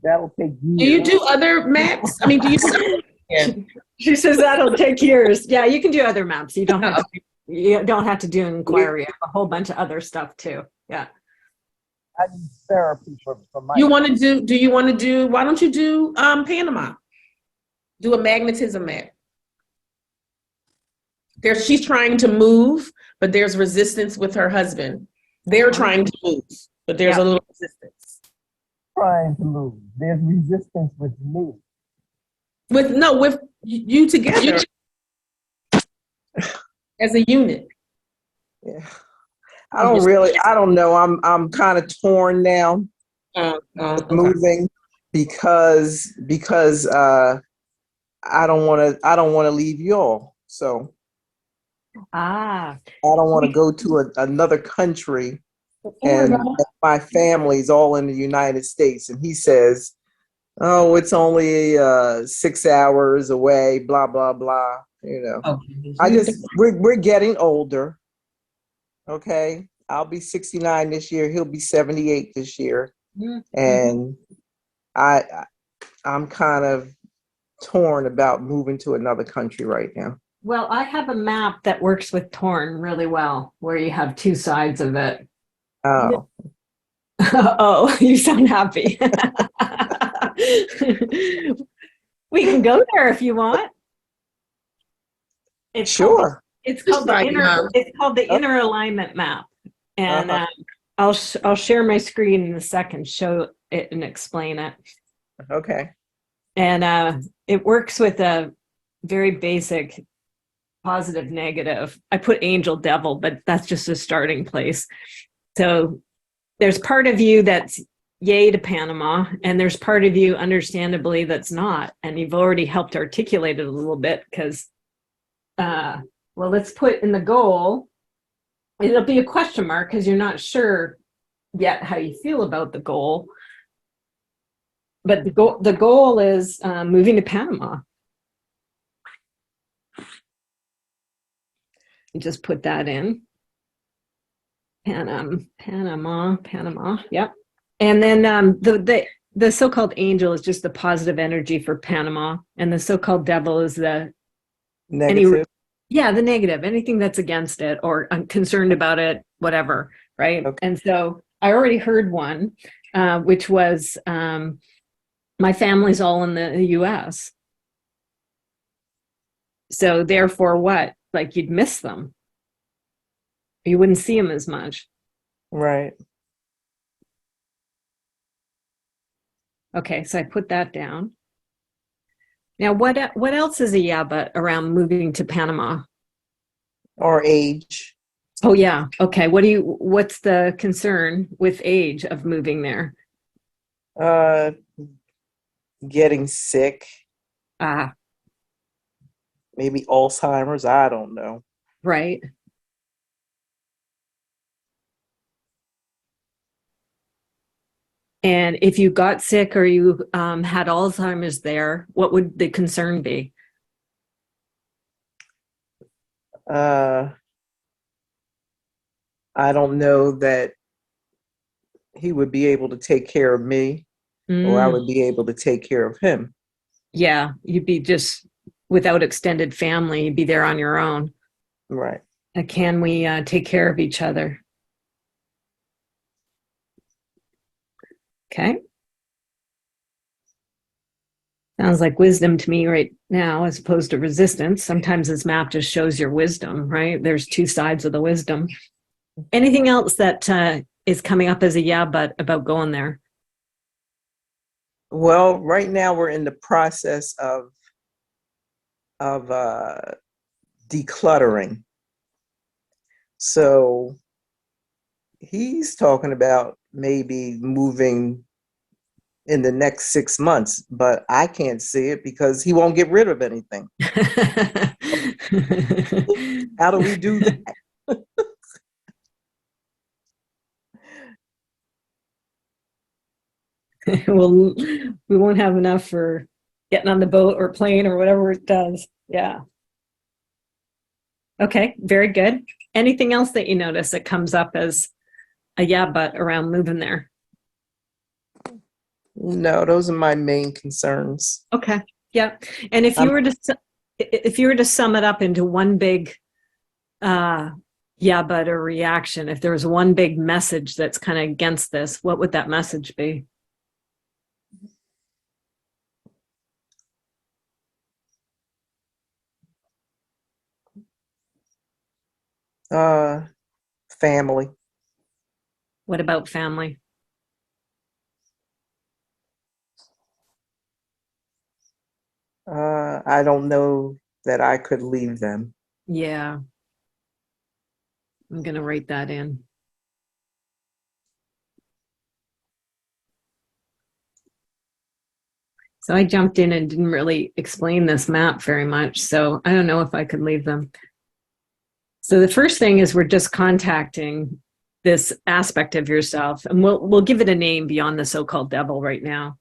[SPEAKER 3] that'll take years.
[SPEAKER 2] Do you do other maps? I mean, do you? Yeah.
[SPEAKER 1] She says that'll take years. Yeah, you can do other maps. You don't have to do an inquiry. I have a whole bunch of other stuff too. Yeah.
[SPEAKER 3] I need therapy for my.
[SPEAKER 2] You want to do you want to do, why don't you do Panama? Do a magnetism map. She's trying to move, but there's resistance with her husband. They're trying to move, but there's a little resistance.
[SPEAKER 3] Trying to move. There's resistance with me.
[SPEAKER 2] With you together as a unit.
[SPEAKER 3] Yeah. I don't know. I'm kind of torn now
[SPEAKER 2] Okay.
[SPEAKER 3] moving because I don't want to leave y'all. So
[SPEAKER 1] Ah.
[SPEAKER 3] I don't want to go to another country and my family's all in the United States. And he says, oh, it's only 6 hours away, blah, blah, blah. You know, we're getting older. Okay. I'll be 69 this year. He'll be 78 this year. Mm-hmm. And I'm kind of torn about moving to another country right now.
[SPEAKER 1] Well, I have a map that works with torn really well, where you have two sides of it.
[SPEAKER 3] Oh.
[SPEAKER 1] Oh, you sound happy. We can go there if you want. It's
[SPEAKER 3] sure.
[SPEAKER 1] It's called the inner alignment map, and I'll share my screen in a second, show it and explain it.
[SPEAKER 3] Okay.
[SPEAKER 1] And it works with a very basic positive, negative. I put angel, devil, but that's just a starting place. So there's part of you that's yay to Panama, and there's part of you, understandably, that's not. And you've already helped articulate it a little bit because, well, let's put in the goal. It'll be a question mark because you're not sure yet how you feel about the goal. But the goal is moving to Panama. You just put that in. Panama. Yep. And then the so-called angel is just the positive energy for Panama, and the so-called devil is the
[SPEAKER 3] negative.
[SPEAKER 1] The negative, anything that's against it or concerned about it, whatever, right? Okay. And so I already heard one. which was my family's all in the US. So therefore what? Like you'd miss them. You wouldn't see them as much.
[SPEAKER 3] Right.
[SPEAKER 1] Okay, so I put that down. Now, what else is a yeah but around moving to Panama?
[SPEAKER 3] Or age.
[SPEAKER 1] Oh yeah. Okay. What's the concern with age of moving there?
[SPEAKER 3] Uh, getting sick.
[SPEAKER 1] Ah,
[SPEAKER 3] Maybe Alzheimer's. I don't know.
[SPEAKER 1] right. And if you got sick or you had Alzheimer's there, what would the concern be?
[SPEAKER 3] I don't know that he would be able to take care of me, or I
[SPEAKER 1] Mm,
[SPEAKER 3] would be able to take care of him.
[SPEAKER 1] yeah, you'd be just without extended family, you'd be there on your own.
[SPEAKER 3] Right.
[SPEAKER 1] Can we take care of each other? Okay. Sounds like wisdom to me right now, as opposed to resistance. Sometimes this map just shows your wisdom, right? There's two sides of the wisdom. Anything else that is coming up as a yeah, but about going there?
[SPEAKER 3] Well, right now we're in the process of decluttering. So he's talking about maybe moving in the next 6 months, but I can't see it because he won't get rid of anything. How do we do that?
[SPEAKER 1] Well, we won't have enough for getting on the boat or plane or whatever it does. Yeah. Okay, very good. Anything else that you notice that comes up as a yeah, but around moving there?
[SPEAKER 3] No, those are my main concerns.
[SPEAKER 1] Okay. Yeah. And if you were to sum it up into one big yeah, but a reaction, if there was one big message that's kind of against this, what would that message be?
[SPEAKER 3] Family.
[SPEAKER 1] What about family?
[SPEAKER 3] I don't know that I could leave them.
[SPEAKER 1] Yeah. I'm going to write that in. So I jumped in and didn't really explain this map very much. So I don't know if I could leave them. So the first thing is we're just contacting this aspect of yourself, and we'll give it a name beyond the so-called devil right now.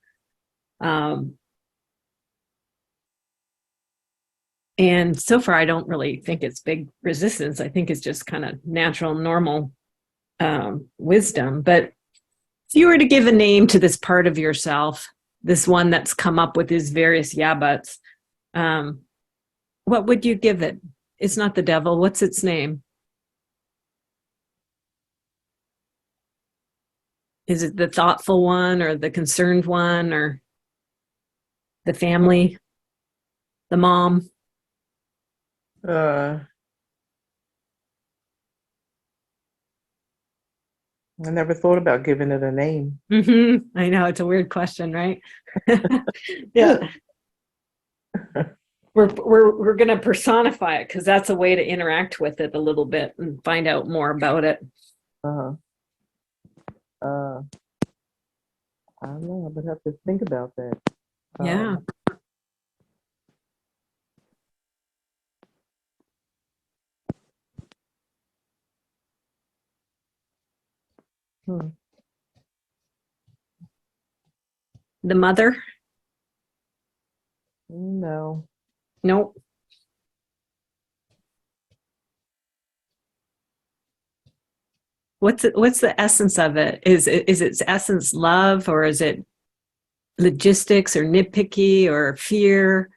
[SPEAKER 1] And so far, I don't really think it's big resistance. I think it's just kind of natural, normal wisdom. But if you were to give a name to this part of yourself, this one that's come up with these various yeah buts, what would you give it? It's not the devil. What's its name? Is it the thoughtful one or the concerned one or the family, the mom?
[SPEAKER 3] I never thought about giving it a name.
[SPEAKER 1] Mm-hmm. I know it's a weird question, right? Yeah. We're going to personify it because that's a way to interact with it a little bit and find out more about it.
[SPEAKER 3] Uh, I don't know. I would have to think about that.
[SPEAKER 1] Yeah.
[SPEAKER 3] Hmm.
[SPEAKER 1] The mother?
[SPEAKER 3] No.
[SPEAKER 1] Nope. What's the essence of it? Is its essence love, or is it logistics or nitpicky or fear?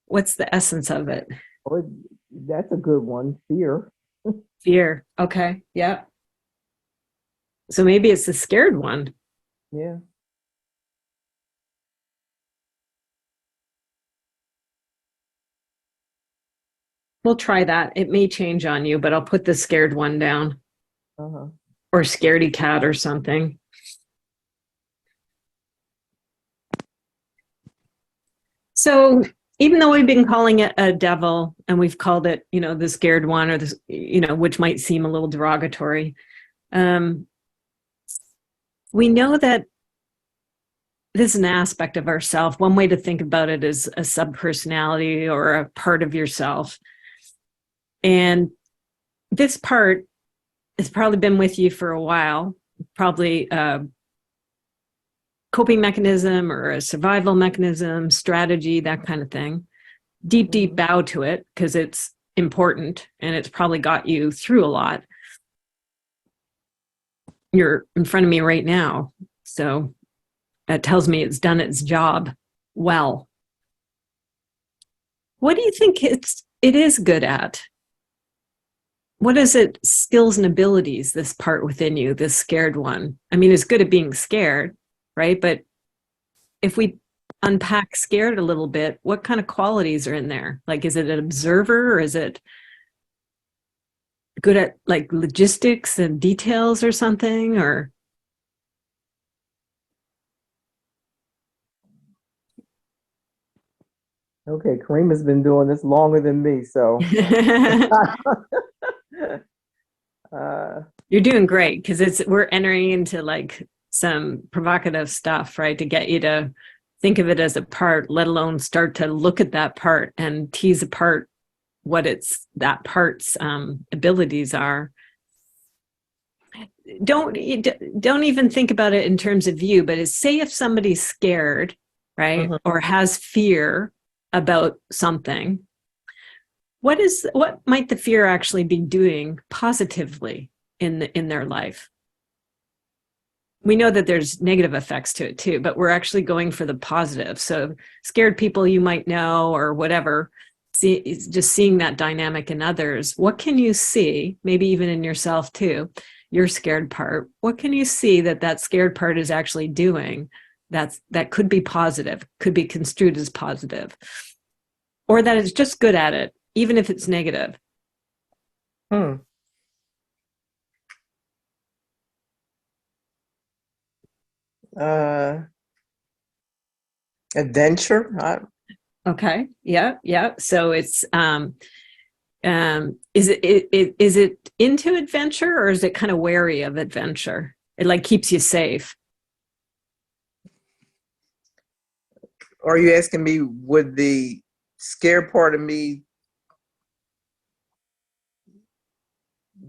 [SPEAKER 1] What's the essence of it?
[SPEAKER 3] Oh, that's a good one. Fear.
[SPEAKER 1] Fear. Okay. Yeah. So maybe it's the scared one.
[SPEAKER 3] Yeah.
[SPEAKER 1] We'll try that. It may change on you, but I'll put the scared one down,
[SPEAKER 3] Uh-huh.
[SPEAKER 1] or scaredy cat or something. So even though we've been calling it a devil and we've called it, the scared one, or this, which might seem a little derogatory, we know that this is an aspect of ourself. One way to think about it is a subpersonality or a part of yourself. And this part has probably been with you for a while, probably a coping mechanism or a survival mechanism, strategy, that kind of thing. Deep bow to it because it's important and it's probably got you through a lot. You're in front of me right now. So that tells me it's done its job well. What do you think it is good at? What is it, skills and abilities, this part within you, this scared one? I mean, it's good at being scared, right? But if we unpack scared a little bit, what kind of qualities are in there? Like, is it an observer, or is it good at like logistics and details or something? Or
[SPEAKER 3] Okay, Karima's been doing this longer than me, so
[SPEAKER 1] you're doing great, because we're entering into like some provocative stuff, right? To get you to think of it as a part, let alone start to look at that part and tease apart what that part's abilities are. Don't even think about it in terms of you, but say if somebody's scared, right, or has fear about something, what might the fear actually be doing positively in their life? We know that there's negative effects to it too, but we're actually going for the positive. So scared people you might know or whatever, just seeing that dynamic in others. What can you see, maybe even in yourself too, your scared part? What can you see that scared part is actually doing that could be positive, could be construed as positive, or that it's just good at it, even if it's negative?
[SPEAKER 3] Adventure.
[SPEAKER 1] Okay. Yeah. So it's is it into adventure, or is it kind of wary of adventure? It like keeps you safe.
[SPEAKER 3] Or are you asking me, would the scared part of me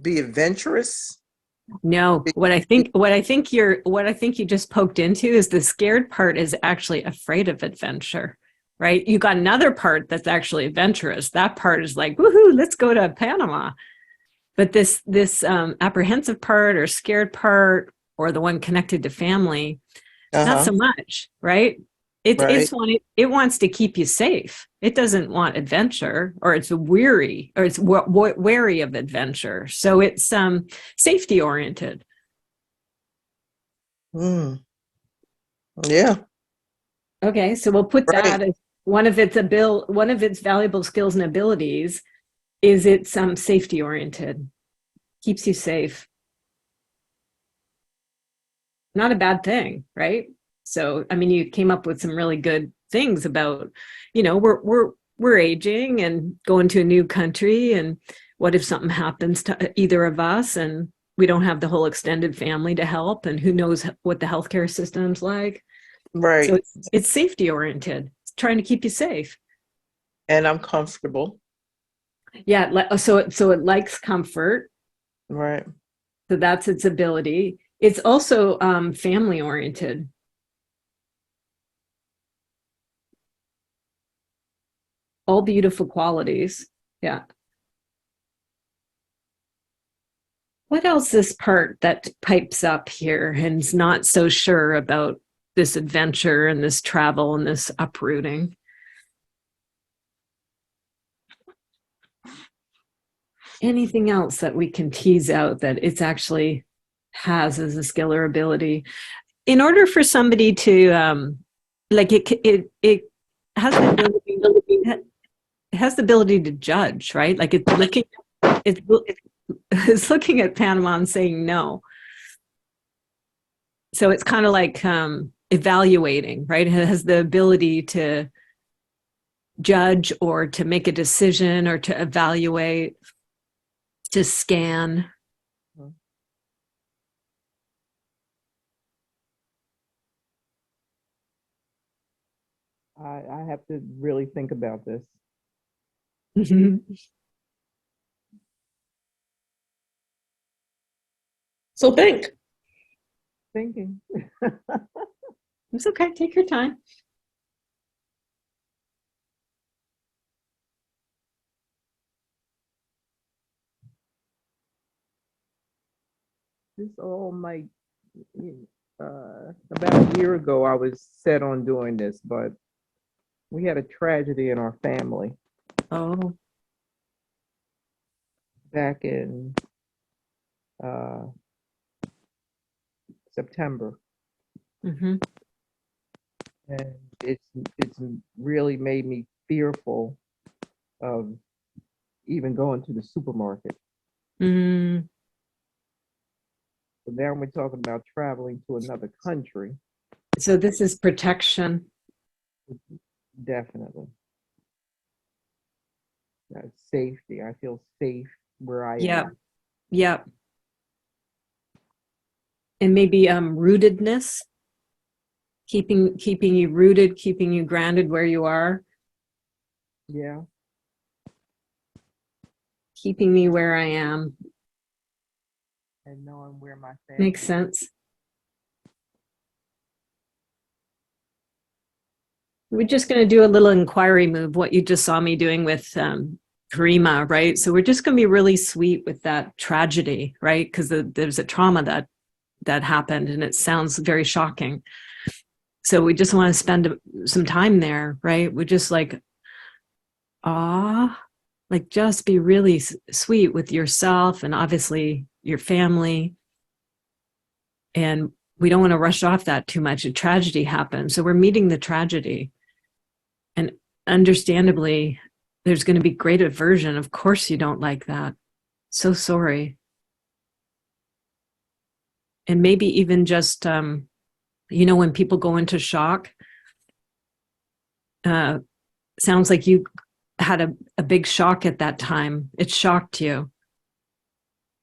[SPEAKER 3] be adventurous?
[SPEAKER 1] No, what I think you just poked into is the scared part is actually afraid of adventure, right? You got another part that's actually adventurous. That part is like, woohoo, let's go to Panama. But this apprehensive part or scared part, or the one connected to family, not so much, right? It wants to keep you safe. It doesn't want adventure, or it's weary, or it's wary of adventure. So it's safety oriented.
[SPEAKER 3] Yeah.
[SPEAKER 1] Okay, so we'll put that as one of its valuable skills and abilities. Is it's safety oriented, keeps you safe. Not a bad thing, right? So, I mean, you came up with some really good things about, we're aging and going to a new country, and what if something happens to either of us and we don't have the whole extended family to help, and who knows what the healthcare system's like.
[SPEAKER 3] Right.
[SPEAKER 1] So it's safety oriented. It's trying to keep you safe.
[SPEAKER 3] And I'm comfortable.
[SPEAKER 1] Yeah, so it likes comfort.
[SPEAKER 3] Right.
[SPEAKER 1] So that's its ability. It's also family oriented. All beautiful qualities. Yeah. What else is part that pipes up here and is not so sure about this adventure and this travel and this uprooting? Anything else that we can tease out that it's actually has as a skill or ability? in order for somebody to, like it has the ability, it has the ability to judge, right? Like it's looking at Panama and saying no. So it's kind of like evaluating, right? It has the ability to judge or to make a decision or to evaluate, to scan.
[SPEAKER 3] I have to really think about this.
[SPEAKER 2] So think.
[SPEAKER 3] Thinking.
[SPEAKER 1] It's okay. Take your time.
[SPEAKER 3] This all might, about a year ago, I was set on doing this, but we had a tragedy in our family
[SPEAKER 1] Oh,
[SPEAKER 3] back in September.
[SPEAKER 1] mm-hmm.
[SPEAKER 3] And it's really made me fearful of even going to the supermarket.
[SPEAKER 1] Mm.
[SPEAKER 3] So now we're talking about traveling to another country.
[SPEAKER 1] So this is protection.
[SPEAKER 3] Definitely. That's safety. I feel safe where I
[SPEAKER 1] Yep.
[SPEAKER 3] am.
[SPEAKER 1] Yep. And maybe rootedness, keeping you rooted, keeping you grounded where you are,
[SPEAKER 3] Yeah.
[SPEAKER 1] keeping me where I am.
[SPEAKER 3] And knowing where my family
[SPEAKER 1] Makes sense. We're just going to do a little inquiry move, what you just saw me doing with Karima, right? So we're just going to be really sweet with that tragedy, right? Because there's a trauma that happened and it sounds very shocking. So we just want to spend some time there, right? We just like, like just be really sweet with yourself and obviously your family. And we don't want to rush off that too much. A tragedy happened. So we're meeting the tragedy. And understandably, there's going to be great aversion. Of course you don't like that. So sorry. And maybe even just, when people go into shock, sounds like you had a big shock at that time. It shocked you.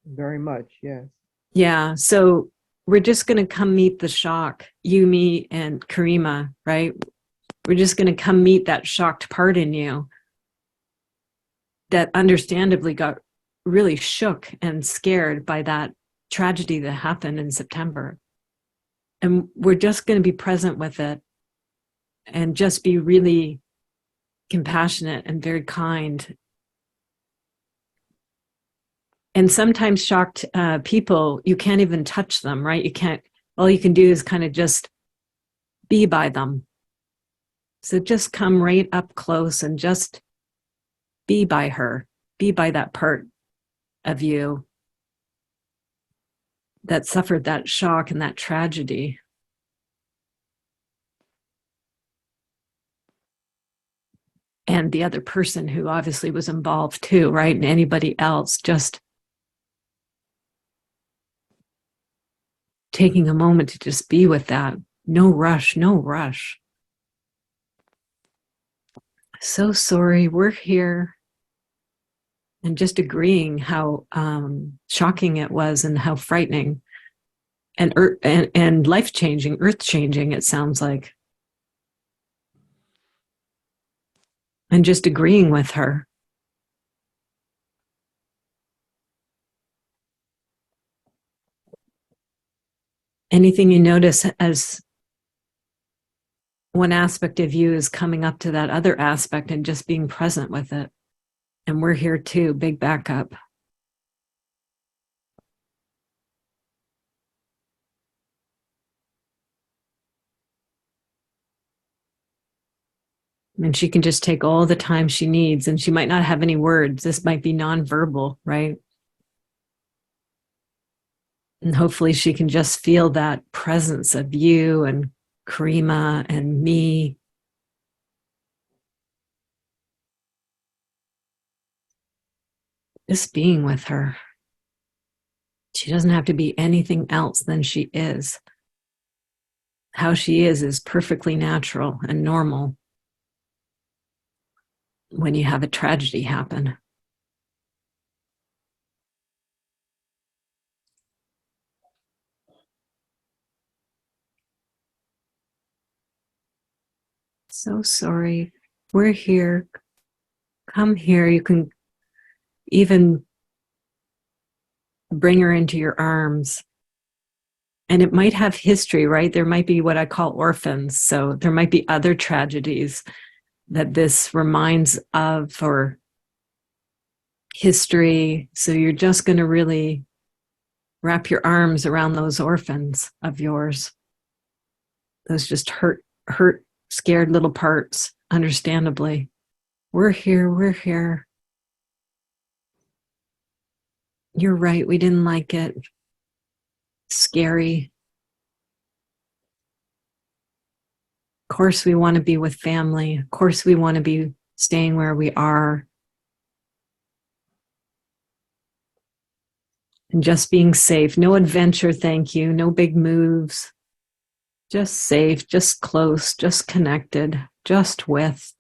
[SPEAKER 3] Very much, yes.
[SPEAKER 1] Yeah. So we're just going to come meet the shock, you, me, and Karima, right? We're just going to come meet that shocked part in you that understandably got really shook and scared by that tragedy that happened in September. And we're just going to be present with it and just be really compassionate and very kind. And sometimes shocked people, you can't even touch them, right? You can't, all you can do is kind of just be by them. So just come right up close and just be by her, be by that part of you that suffered that shock and that tragedy. And the other person who obviously was involved too, right? And anybody else, just taking a moment to just be with that. No rush, no rush. So sorry, we're here. And just agreeing how shocking it was and how frightening and life-changing, earth-changing, it sounds like. And just agreeing with her. Anything you notice as one aspect of you is coming up to that other aspect and just being present with it. And we're here too, big backup. And she can just take all the time she needs, and she might not have any words. This might be nonverbal, right? And hopefully she can just feel that presence of you and Karima and me. Just being with her. She doesn't have to be anything else than she is. How she is perfectly natural and normal when you have a tragedy happen. So sorry. We're here. Come here. You can even bring her into your arms. And it might have history, right? There might be what I call orphans. So there might be other tragedies that this reminds of, or history. So you're just going to really wrap your arms around those orphans of yours. Those just hurt, scared little parts, understandably. We're here, we're here. You're right, we didn't like it. Scary. Of course we want to be with family. Of course we want to be staying where we are. And just being safe. No adventure, thank you. No big moves. Just safe, just close, just connected, just with.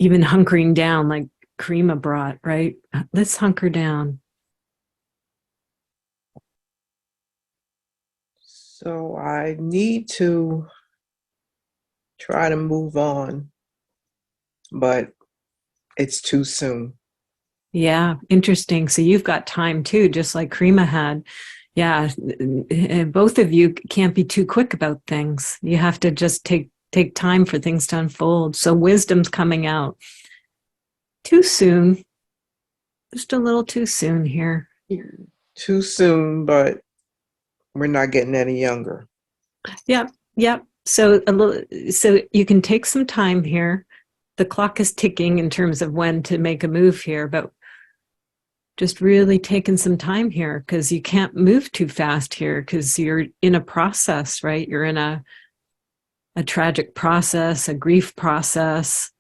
[SPEAKER 1] Even hunkering down like Karima brought, right? Let's hunker down.
[SPEAKER 3] So I need to try to move on, but it's too soon.
[SPEAKER 1] Yeah, interesting. So you've got time too, just like Karima had. Yeah, both of you can't be too quick about things. You have to just take time for things to unfold. So wisdom's coming out. Too soon. Just a little too soon here.
[SPEAKER 3] Too soon, but we're not getting any younger.
[SPEAKER 1] Yep. So you can take some time here. The clock is ticking in terms of when to make a move here, but just really taking some time here, because you can't move too fast here because you're in a process, right? You're in a tragic process, a grief process,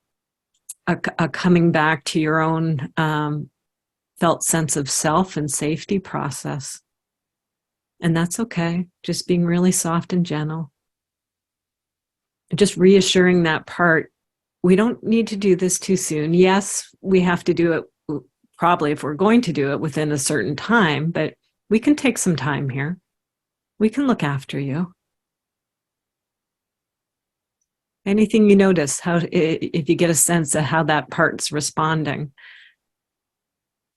[SPEAKER 1] a coming back to your own felt sense of self and safety process. And that's okay. Just being really soft and gentle. Just reassuring that part. We don't need to do this too soon. Yes, we have to do it probably, if we're going to do it, within a certain time, but we can take some time here. We can look after you. Anything you notice, if you get a sense of how that part's responding,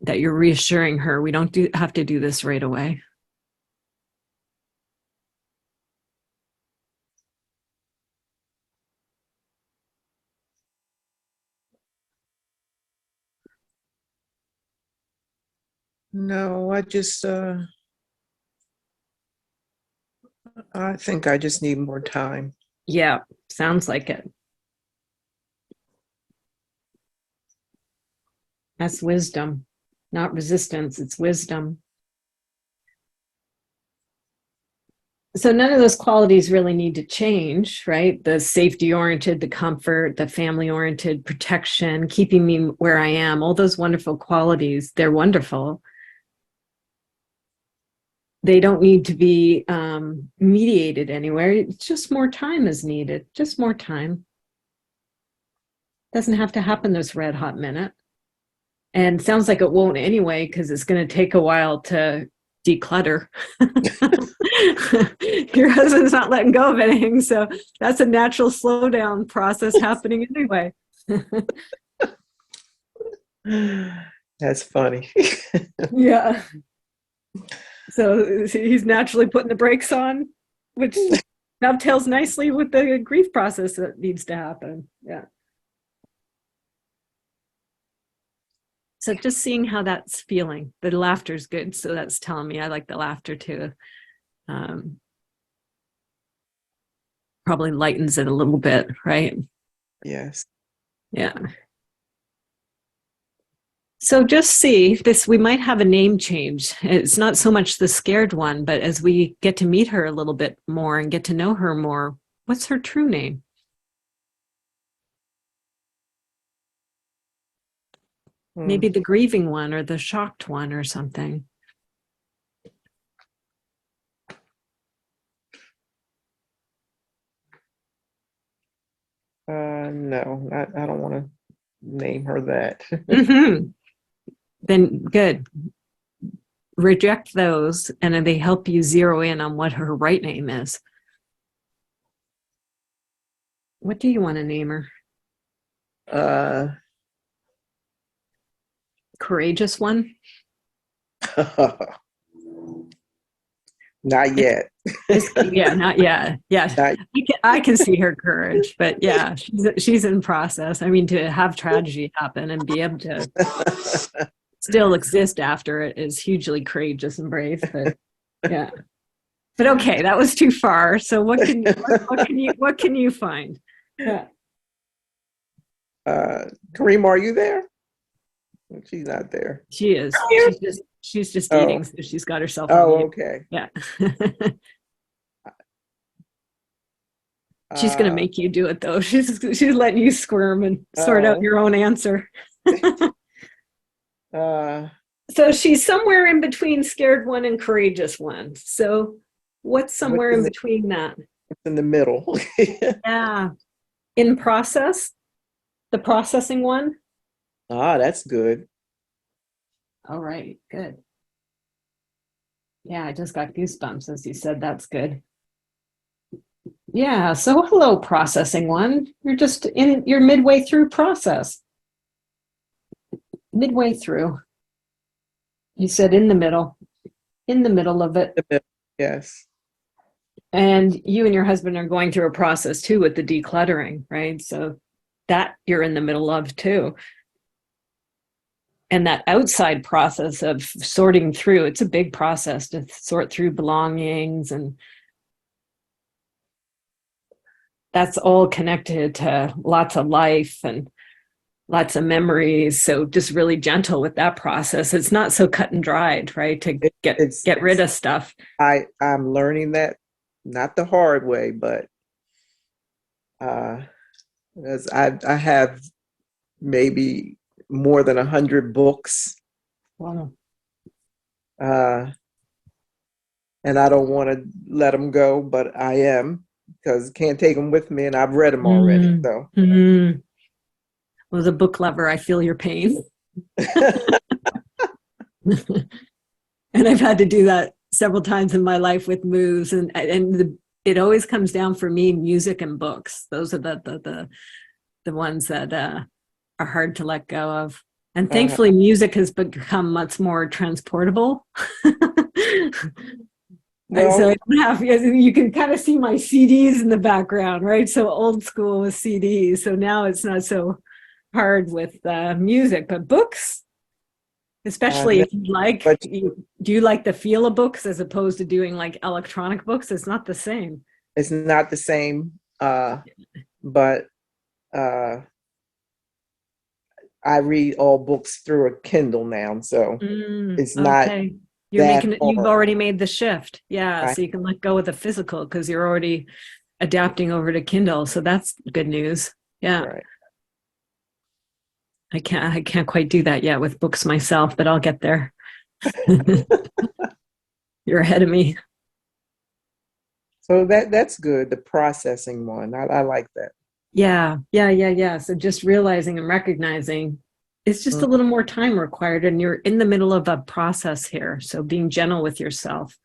[SPEAKER 1] that you're reassuring her, we don't have to do this right away.
[SPEAKER 3] No, I think I just need more time.
[SPEAKER 1] Yeah, sounds like it. That's wisdom, not resistance, it's wisdom. So none of those qualities really need to change, right? The safety-oriented, the comfort, the family-oriented, protection, keeping me where I am, all those wonderful qualities, they're wonderful. They don't need to be mediated anywhere. It's just more time is needed, just more time. Doesn't have to happen this red hot minute. And sounds like it won't anyway, because it's going to take a while to declutter. Your husband's not letting go of anything, so that's a natural slowdown process happening anyway.
[SPEAKER 3] That's funny.
[SPEAKER 1] Yeah. So he's naturally putting the brakes on, which dovetails nicely with the grief process that needs to happen. Yeah. So just seeing how that's feeling. The laughter's good, so that's telling me I like the laughter too. Probably lightens it a little bit, right?
[SPEAKER 3] Yes.
[SPEAKER 1] Yeah. So just see this, we might have a name change. It's not so much the scared one, but as we get to meet her a little bit more and get to know her more, what's her true name? Maybe the grieving one or the shocked one or something.
[SPEAKER 3] No, I don't want to name her that.
[SPEAKER 1] Mm-hmm. Then good. Reject those, and then they help you zero in on what her right name is. What do you want to name her? Courageous one?
[SPEAKER 3] Not yet.
[SPEAKER 1] Yeah, not yet. Yeah,
[SPEAKER 3] Not,
[SPEAKER 1] I can see her courage, but yeah, she's in process. I mean, to have tragedy happen and be able to still exist after it is hugely courageous and brave. But yeah, but okay, that was too far. So what can you find? Yeah.
[SPEAKER 3] Karima, are you there? She's not there.
[SPEAKER 1] She is. She's just
[SPEAKER 3] Oh.
[SPEAKER 1] eating, so she's got herself on
[SPEAKER 3] Oh,
[SPEAKER 1] mute.
[SPEAKER 3] okay.
[SPEAKER 1] Yeah. She's gonna make you do it though. She's letting you squirm and sort out your own answer. So she's somewhere in between scared one and courageous one. So what's somewhere in between that?
[SPEAKER 3] It's in the middle.
[SPEAKER 1] Yeah. In process, the processing one.
[SPEAKER 3] That's good.
[SPEAKER 1] All right, good. Yeah, I just got goosebumps as you said. That's good. Yeah, so hello, processing one. You're midway through process. Midway through. You said in the middle of it.
[SPEAKER 3] Yes.
[SPEAKER 1] And you and your husband are going through a process too with the decluttering, right? So that you're in the middle of too. And that outside process of sorting through, it's a big process to sort through belongings, and that's all connected to lots of life and lots of memories. So just really gentle with that process. It's not so cut and dried, right? To get rid of stuff.
[SPEAKER 3] I'm learning that, not the hard way, but as I have maybe more than 100 books.
[SPEAKER 1] Wow.
[SPEAKER 3] And I don't want to let them go, but I am, because can't take them with me, and I've read them already. So.
[SPEAKER 1] Mm-hmm. Well, as a book lover, I feel your pain. And I've had to do that several times in my life with moves, and it always comes down for me, music and books. Those are the ones that are hard to let go of. And thankfully, music has become much more transportable. Well, so I don't have, you can kind of see my CDs in the background, right? So old school with CDs. So now it's not so hard with music, but books, especially if you like, do you like the feel of books as opposed to doing like electronic books? It's not the same.
[SPEAKER 3] It's not the same, but I read all books through a Kindle now, so it's not. Okay.
[SPEAKER 1] You've already made the shift. Yeah. So you can let go of the physical because you're already adapting over to Kindle. So that's good news. Yeah. Right. I can't quite do that yet with books myself, but I'll get there. You're ahead of me.
[SPEAKER 3] So that's good. The processing one. I like that.
[SPEAKER 1] Yeah. So just realizing and recognizing it's just a little more time required, and you're in the middle of a process here. So being gentle with yourself.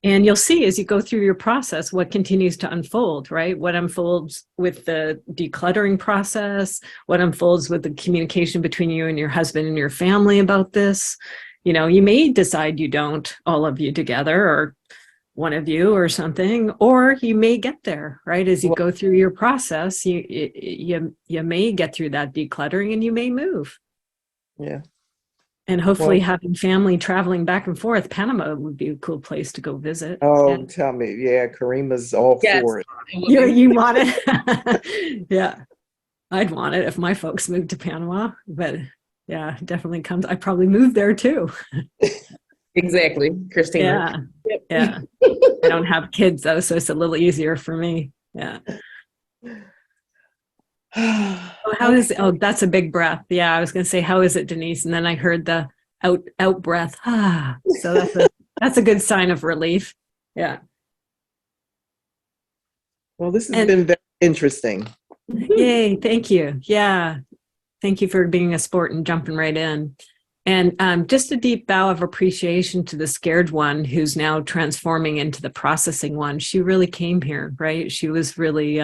[SPEAKER 1] And you'll see as you go through your process what continues to unfold, right? What unfolds with the decluttering process, what unfolds with the communication between you and your husband and your family about this. You know, you may decide you don't, all of you together, or one of you or something, or you may get there, right? As you go through your process, you may get through that decluttering and you may move.
[SPEAKER 3] Yeah.
[SPEAKER 1] And hopefully having family traveling back and forth, Panama would be a cool place to go visit.
[SPEAKER 3] Oh, tell me. Yeah, Karima's all for it.
[SPEAKER 1] You want it? Yeah. I'd want it if my folks moved to Panama, but yeah, definitely comes. I probably moved there too.
[SPEAKER 2] Exactly, Christina.
[SPEAKER 1] Yeah.
[SPEAKER 2] Yep.
[SPEAKER 1] Yeah. I don't have kids though, so it's a little easier for me. Yeah. Oh, how is it? Oh, that's a big breath. Yeah, I was going to say, how is it, Denise? And then I heard the out breath. Ah, so that's a good sign of relief. Yeah.
[SPEAKER 3] Well, this has
[SPEAKER 1] And
[SPEAKER 3] been very interesting.
[SPEAKER 1] yay, thank you. Yeah, thank you for being a sport and jumping right in. And just a deep bow of appreciation to the scared one who's now transforming into the processing one. She really came here, right? She was really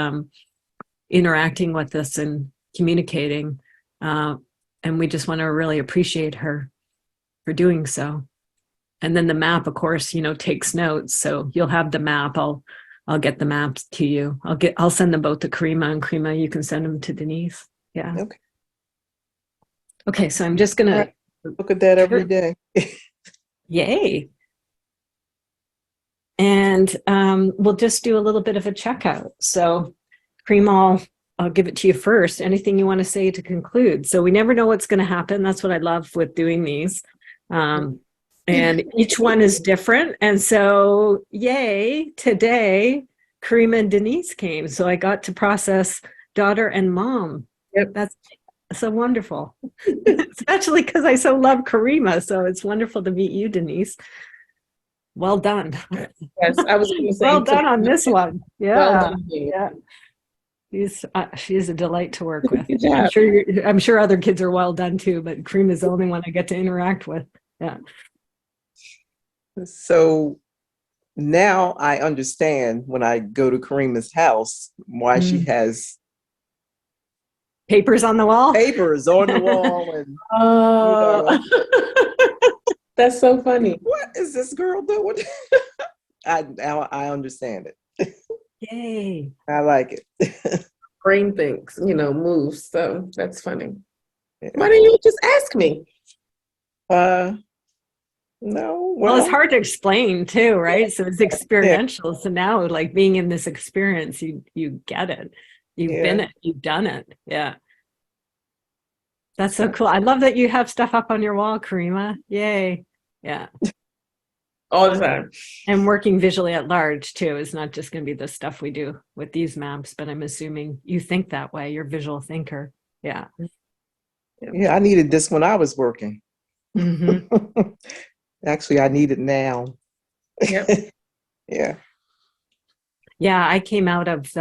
[SPEAKER 1] interacting with us and communicating. And we just want to really appreciate her for doing so. And then the map, of course, takes notes. So you'll have the map. I'll get the maps to you. I'll send them both to Karima, and Karima, you can send them to Denise. Yeah.
[SPEAKER 3] Okay.
[SPEAKER 1] Okay. So I'm just gonna
[SPEAKER 3] look at that every day.
[SPEAKER 1] Yay. And we'll just do a little bit of a checkout. So Karima, I'll give it to you first. Anything you want to say to conclude? So we never know what's going to happen. That's what I love with doing these. And each one is different. And so, yay, today, Karima and Denise came. So I got to process daughter and mom.
[SPEAKER 2] Yep.
[SPEAKER 1] That's so wonderful. Especially because I so love Karima. So it's wonderful to meet you, Denise. Well done.
[SPEAKER 2] Yes, I was going to say.
[SPEAKER 1] Well done on this one. Yeah.
[SPEAKER 2] Well done.
[SPEAKER 1] Yeah. She's a delight to work with.
[SPEAKER 2] Good job.
[SPEAKER 1] I'm sure other kids are well done too, but Karima is the only one I get to interact with. Yeah.
[SPEAKER 3] So now I understand when I go to Karima's house why she has
[SPEAKER 1] papers on the wall.
[SPEAKER 3] Papers on the wall, and
[SPEAKER 2] that's so funny.
[SPEAKER 3] What is this girl doing? I understand it.
[SPEAKER 1] Yay!
[SPEAKER 3] I like it.
[SPEAKER 2] Brain thinks, moves. So that's funny. Yeah. Why don't you just ask me?
[SPEAKER 3] No.
[SPEAKER 1] Well, it's hard to explain too, right? So it's experiential. Yeah. So now, like being in this experience, you get it. You've been it. You've done it. Yeah. That's so cool. I love that you have stuff up on your wall, Karima. Yay. Yeah.
[SPEAKER 2] All the time.
[SPEAKER 1] And working visually at large too is not just going to be the stuff we do with these maps, but I'm assuming you think that way. You're a visual thinker. Yeah.
[SPEAKER 3] Yeah, I needed this when I was working.
[SPEAKER 1] Mm-hmm.
[SPEAKER 3] Actually, I need it now.
[SPEAKER 2] Yep.
[SPEAKER 3] Yeah.
[SPEAKER 1] Yeah, I came out of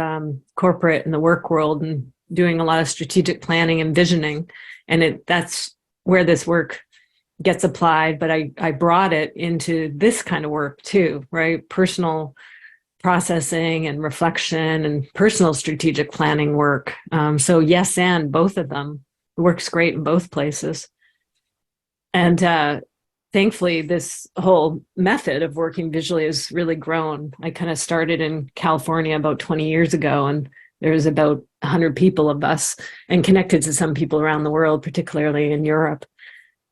[SPEAKER 1] corporate and the work world and doing a lot of strategic planning and visioning. And that's where this work gets applied. But I brought it into this kind of work too, right? Personal processing and reflection and personal strategic planning work. So yes, and both of them. It works great in both places. And thankfully, this whole method of working visually has really grown. I kind of started in California about 20 years ago, and there was about 100 people of us and connected to some people around the world, particularly in Europe.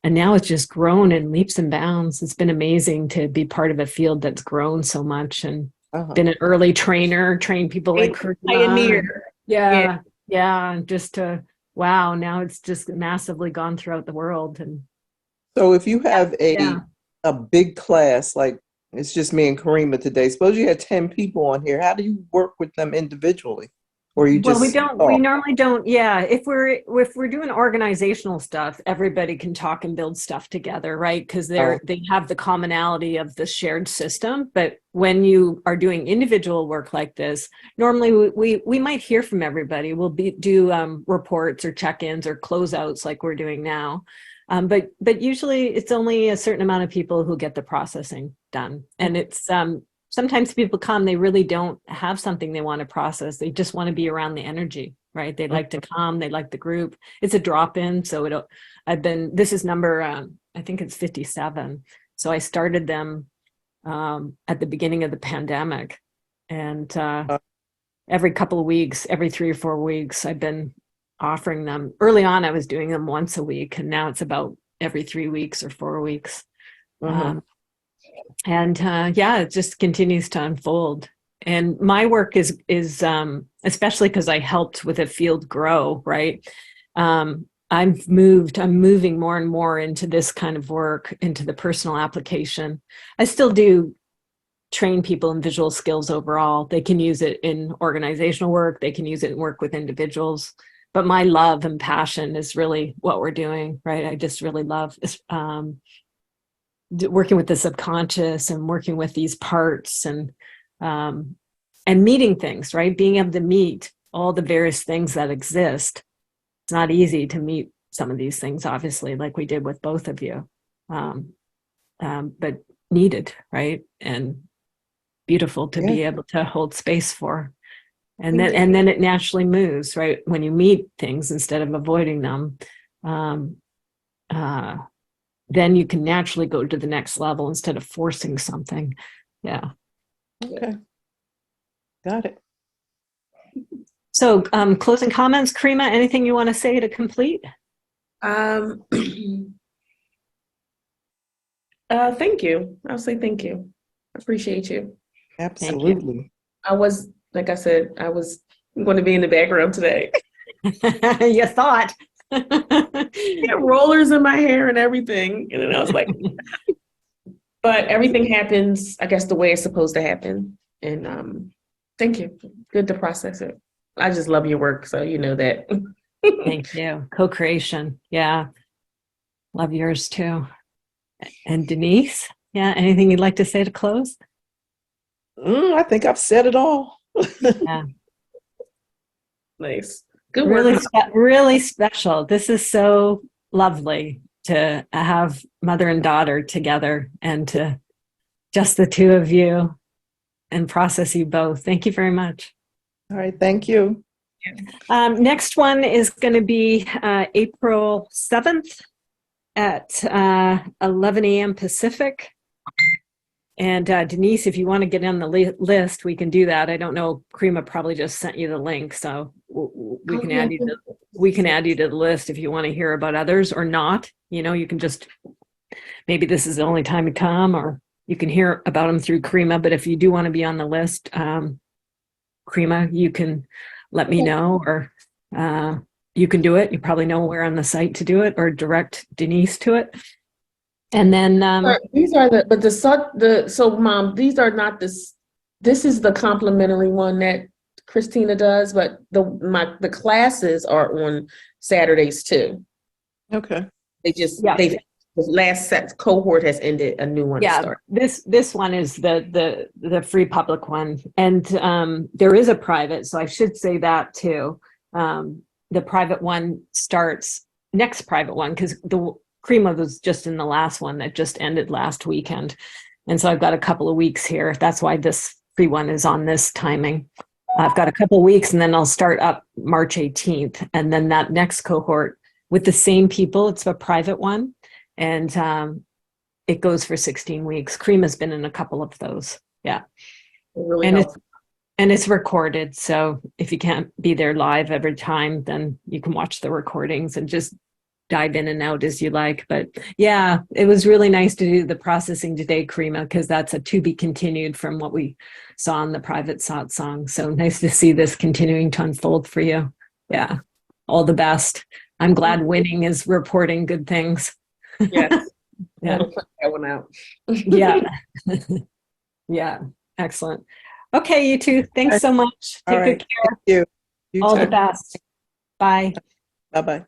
[SPEAKER 1] And now it's just grown in leaps and bounds. It's been amazing to be part of a field that's grown so much and been an early trainer, trained people like
[SPEAKER 2] pioneer.
[SPEAKER 1] Yeah. Just wow, now it's just massively gone throughout the world. And
[SPEAKER 3] so if you have a big class, like it's just me and Karima today, suppose you had 10 people on here, how do you work with them individually? Or you just
[SPEAKER 1] we normally don't. Yeah. If we're doing organizational stuff, everybody can talk and build stuff together, right? Because they have the commonality of the shared system. But when you are doing individual work like this, normally we might hear from everybody. We'll do reports or check-ins or closeouts like we're doing now. But usually it's only a certain amount of people who get the processing done. And it's sometimes people come, they really don't have something they want to process. They just want to be around the energy, right? They like to come, they like the group. It's a drop-in. So this is number, I think it's 57. So I started them at the beginning of the pandemic. And every couple of weeks, every 3 or 4 weeks, I've been offering them. Early on, I was doing them once a week, and now it's about every 3 weeks or 4 weeks.
[SPEAKER 3] Mm-hmm.
[SPEAKER 1] And it just continues to unfold. And my work is especially because I helped with a field grow, right? I'm moving more and more into this kind of work, into the personal application. I still do train people in visual skills overall. They can use it in organizational work. They can use it in work with individuals. But my love and passion is really what we're doing, right? I just really love working with the subconscious and working with these parts and meeting things, right? Being able to meet all the various things that exist. It's not easy to meet some of these things, obviously, like we did with both of you, but needed, right? And beautiful to be able to hold space for. And then it naturally moves, right? When you meet things instead of avoiding them, then you can naturally go to the next level instead of forcing something. Yeah.
[SPEAKER 3] Okay. Got it.
[SPEAKER 1] So closing comments, Karima, anything you want to say to complete?
[SPEAKER 2] Thank you. I'll say thank you. I appreciate you.
[SPEAKER 3] Absolutely.
[SPEAKER 2] I was, like I said, I was going to be in the background today.
[SPEAKER 1] You thought.
[SPEAKER 2] Had rollers in my hair and everything. And then I was like, but everything happens, I guess, the way it's supposed to happen. And thank you. Good to process it. I just love your work, so you know that.
[SPEAKER 1] Thank you. Co-creation. Yeah. Love yours too. And Denise, yeah, anything you'd like to say to close?
[SPEAKER 3] I think I've said it all.
[SPEAKER 1] Yeah.
[SPEAKER 2] Nice. Good work.
[SPEAKER 1] Really special. This is so lovely to have mother and daughter together and to just the two of you and process you both. Thank you very much.
[SPEAKER 3] All right. Thank you.
[SPEAKER 1] Next one is going to be April 7th at 11 a.m. Pacific. And Denise, if you want to get on the list, we can do that. I don't know. Karima probably just sent you the link, so we can add you to the list if you want to hear about others or not. You know, you can just, maybe this is the only time you come, or you can hear about them through Karima. But if you do want to be on the list, Karima, you can let me know, or you can do it. You probably know where on the site to do it, or direct Denise to it. And then
[SPEAKER 2] these are so Mom, these are not this is the complimentary one that Christina does, but the classes are on Saturdays too.
[SPEAKER 3] Okay.
[SPEAKER 2] The last set cohort has ended, a new one started.
[SPEAKER 1] This one is the free public one, and there is a private, so I should say that too. The private one starts next private one, because the Karima was just in the last one that just ended last weekend. And so I've got a couple of weeks here. That's why this free one is on this timing. I've got a couple of weeks, and then I'll start up March 18th. And then that next cohort with the same people, it's a private one. And it goes for 16 weeks. Karima's been in a couple of those. Yeah. And it's recorded. So if you can't be there live every time, then you can watch the recordings and just dive in and out as you like. But yeah, it was really nice to do the processing today, Karima, because that's a to be continued from what we saw in the private satsang. So nice to see this continuing to unfold for you. Yeah, all the best. I'm glad winning is reporting good things.
[SPEAKER 2] Yes.
[SPEAKER 1] Yeah.
[SPEAKER 2] I'll put that one out.
[SPEAKER 1] Yeah. Yeah. Excellent. Okay, you two. Thanks so much. Take good care.
[SPEAKER 3] Thank you.
[SPEAKER 1] All the best. Bye.
[SPEAKER 3] Bye-bye.